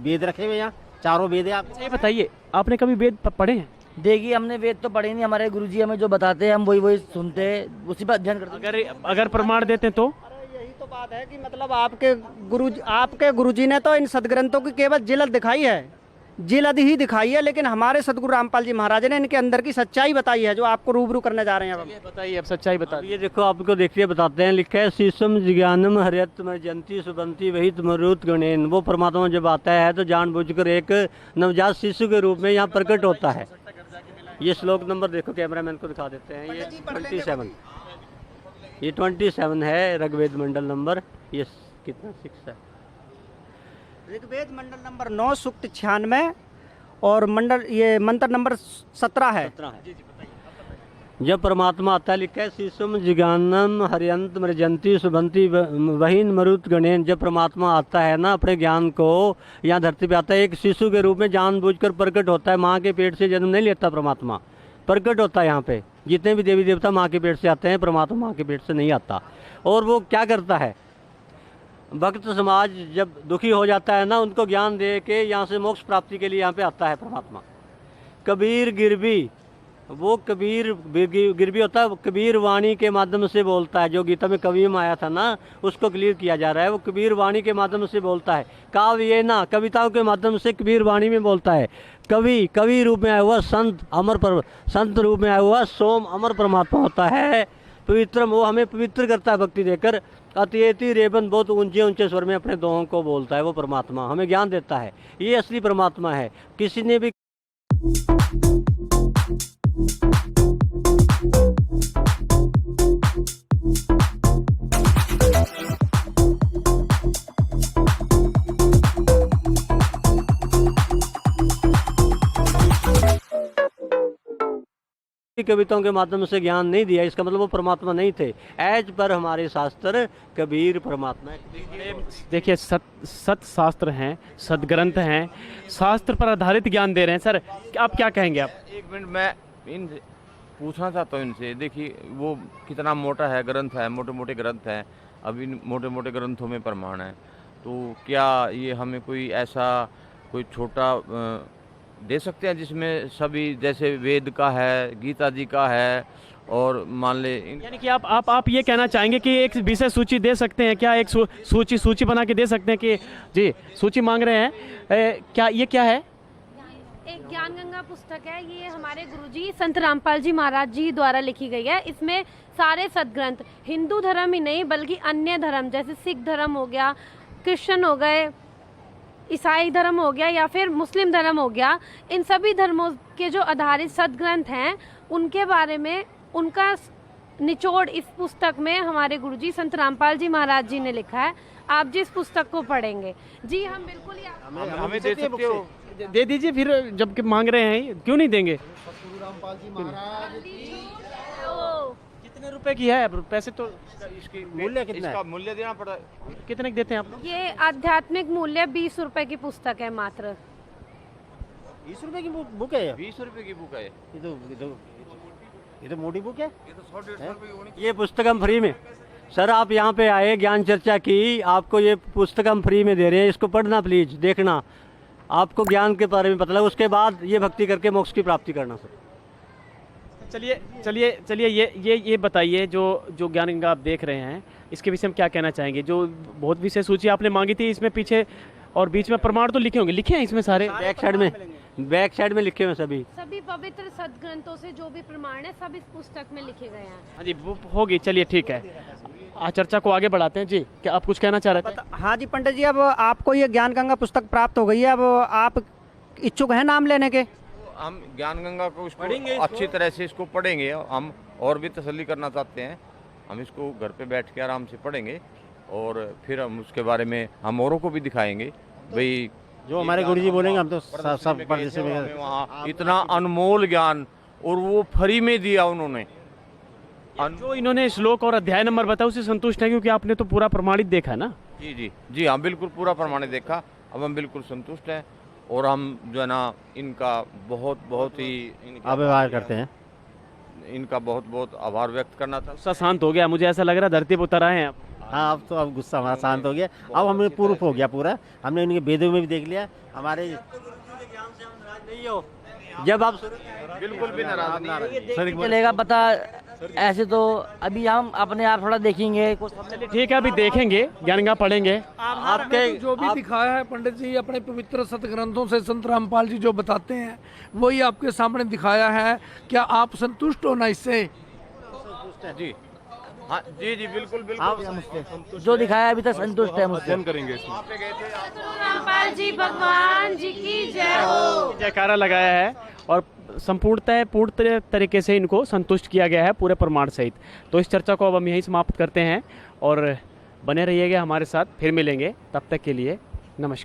वेद रखे हुए यहाँ, चारों वेद है। आप ये बताइए, आपने कभी वेद पढ़े हैं? देखिए हमने वेद तो पढ़े नहीं, हमारे गुरुजी हमें जो बताते हैं हम वही सुनते हैं, उसी पर अध्ययन करते हैं। अगर प्रमाण देते तो यही तो बात है कि मतलब आपके गुरुजी ने तो इन सदग्रंथों की केवल जिल्द दिखाई है, जिल्द ही दिखाई है, लेकिन हमारे सदगुरु रामपाल जी महाराज ने इनके अंदर की सच्चाई बताई है, जो आपको रूबरू करने जा रहे हैं। अब बताइए, अब सच्चाई बता। ये देखो आपको देखिए बताते हैं, लिखा है शीशम जिज्ञानम हरियत मर्जंती सुबंती वहित मरुत गणेन। वो परमात्मा जब आता है तो जानबूझकर एक नवजात शिशु के रूप में यहाँ प्रकट होता है। ये श्लोक नंबर देखो, कैमरामैन को दिखा देते हैं। ये 27, ये 27 है ऋग्वेद मंडल नंबर। ये कितना 6 है? ऋग्वेद मंडल नंबर 9 सूक्त 96 और ये मंत्र नंबर 17 है। जब परमात्मा आता है, लिखा है शीशम जिज्ञानम हरियंत मृजंती सुबंती वहीन मरुत गणेन। जब परमात्मा आता है ना, अपने ज्ञान को यहाँ धरती पे आता है, एक शिशु के रूप में जानबूझकर प्रकट होता है। माँ के पेट से जन्म नहीं लेता परमात्मा, प्रकट होता है यहाँ पे। जितने भी देवी देवता माँ के पेट से आते हैं, परमात्मा माँ के पेट से नहीं आता। और वो क्या करता है, भक्त समाज जब दुखी हो जाता है ना, उनको ज्ञान दे के यहाँ से मोक्ष प्राप्ति के लिए यहाँ पे आता है परमात्मा। कबीर गिरवी, वो कबीर गिरवी होता है, वो कबीर वाणी के माध्यम से बोलता है। जो गीता में कवि में आया था ना, उसको क्लियर किया जा रहा है। वो कबीर वाणी के माध्यम से बोलता है। काव्य ना, कविताओं के माध्यम से कबीर वाणी में बोलता है। कवि रूप में आया हुआ संत रूप में आया हुआ सोम अमर परमात्मा होता है। पवित्रम, वो हमें पवित्र करता है भक्ति देकर। अतिएति रेबन, बहुत ऊंचे ऊंचे स्वर में अपने दोहों को बोलता है। वो परमात्मा हमें ज्ञान देता है। ये असली परमात्मा है। किसी ने भी कविताओं के माध्यम से ज्ञान नहीं दिया, इसका मतलब वो परमात्मा नहीं थे। एज पर हमारे शास्त्र कबीर परमात्मा है। देखिए, सत शास्त्र हैं, सदग्रंथ हैं, शास्त्र पर आधारित ज्ञान दे रहे हैं। सर आप क्या कहेंगे? आप 1 मिनट, मैं इनसे पूछना चाहता हूँ इनसे। देखिए वो कितना मोटा है ग्रंथ है, मोटे मोटे ग्रंथ हैं। अब इन मोटे मोटे ग्रंथों में प्रमाण है, तो क्या ये हमें कोई ऐसा कोई छोटा दे सकते हैं जिसमें सभी, जैसे वेद का है, गीता जी का है, और मान ले यानी कि आप ये कहना चाहेंगे कि एक विषय सूची दे सकते हैं क्या? एक सूची बना के दे सकते हैं कि जी सूची मांग रहे हैं, क्या ये क्या है? एक ज्ञान गंगा पुस्तक है। ये हमारे गुरुजी संत रामपाल जी महाराज जी द्वारा लिखी गई है। इसमें सारे सदग्रंथ, हिंदू धर्म ही नहीं बल्कि अन्य धर्म, जैसे सिख धर्म हो गया, क्रिश्चियन हो गए, ईसाई धर्म हो गया, या फिर मुस्लिम धर्म हो गया, इन सभी धर्मों के जो आधारित सदग्रंथ हैं, उनके बारे में उनका निचोड़ इस पुस्तक में हमारे गुरुजी संत रामपाल जी महाराज जी ने लिखा है। आप जिस पुस्तक को पढ़ेंगे जी, हम बिल्कुल ही हमें दे सकते हो? दे दीजिए फिर, जब कि मांग रहे हैं क्यों नहीं देंगे? रामपाल जी महाराज रुपए की है, पैसे तो इसकी मूल्य कितना है? इसका मूल्य देना पड़ा। कितने के देते हैं आप लोग? ये आध्यात्मिक मूल्य 20 रुपए की पुस्तक है मात्र। 20 रुपए की बुक है ये? 20 रुपए की बुक है। ये तो मोटी बुक है। ये पुस्तक हम फ्री में, सर आप यहाँ पे आए, ज्ञान चर्चा की, आपको ये पुस्तक हम फ्री में दे रहे हैं, इसको पढ़ना प्लीज, देखना, आपको ज्ञान के बारे में पता लगा, उसके बाद ये भक्ति करके मोक्ष की प्राप्ति करना सर। चलिए चलिए चलिए, ये बताइए, जो ज्ञान गंगा आप देख रहे हैं, इसके विषय में क्या कहना चाहेंगे? जो बहुत विशेष सूची आपने मांगी थी, इसमें पीछे और बीच में प्रमाण तो लिखे होंगे, लिखे हैं इसमें सारे? बैक साइड में लिखे हुए सभी पवित्र सदग्रंथों से जो भी प्रमाण है सब इस पुस्तक में लिखे गए हैं। हाँ जी, वो होगी, चलिए ठीक है, आज चर्चा को आगे बढ़ाते हैं। जी, क्या आप कुछ कहना चाह रहे थे? हाँ जी पंडित जी, अब आपको ये ज्ञान गंगा पुस्तक प्राप्त हो गई है, अब आप इच्छुक हैं नाम लेने के? हम ज्ञान गंगा को अच्छी तरह से इसको पढ़ेंगे, हम और भी तसल्ली करना चाहते हैं, हम इसको घर पे बैठ के आराम से पढ़ेंगे और फिर हम उसके बारे में हम औरों को भी दिखाएंगे। भाई जो हमारे गुरुजी बोलेंगे हम तो सब पढ़ जैसे वहाँ इतना अनमोल ज्ञान और वो फ्री में दिया उन्होंने। जो इन्होंने श्लोक और अध्याय नंबर बताया उससे संतुष्ट है, क्योंकि आपने तो पूरा प्रमाणित देखा है ना? जी जी जी हाँ, बिल्कुल पूरा प्रमाणित देखा, अब हम बिल्कुल संतुष्ट हैं और हम जो है ना इनका बहुत ही व्यवहार करते हैं, इनका बहुत आभार व्यक्त करना था। गुस्सा शांत हो गया, मुझे ऐसा लग रहा है धरती पर उतर आए हैं आप। हाँ, अब गुस्सा हमारा शांत हो गया, अब हमें प्रूफ हो गया पूरा, हमने इनके वेदों में भी देख लिया हमारे। जब आप बिल्कुल भी नाराज नहीं चलेगा पता, ऐसे तो अभी हम अपने आप थोड़ा देखेंगे कुछ। चलिए ठीक है, अभी देखेंगे, ज्ञान गंगा पढ़ेंगे। आपके जो भी दिखाया है पंडित जी अपने पवित्र सतग्रंथों से, संत रामपाल जी जो बताते हैं वही आपके सामने दिखाया है, क्या आप संतुष्ट हो ना इससे? जी हाँ जी जी बिल्कुल बिल्कुल, जो दिखाया अभी तक संतुष्ट है मुझसे। करेंगे रामपाल जी भगवान जी की जय हो। जयकारा लगाया है और पूर्ण तरीके से इनको संतुष्ट किया गया है पूरे प्रमाण सहित। तो इस चर्चा को अब हम यहीं समाप्त करते हैं और बने रहिएगा हमारे साथ, फिर मिलेंगे, तब तक के लिए नमस्कार।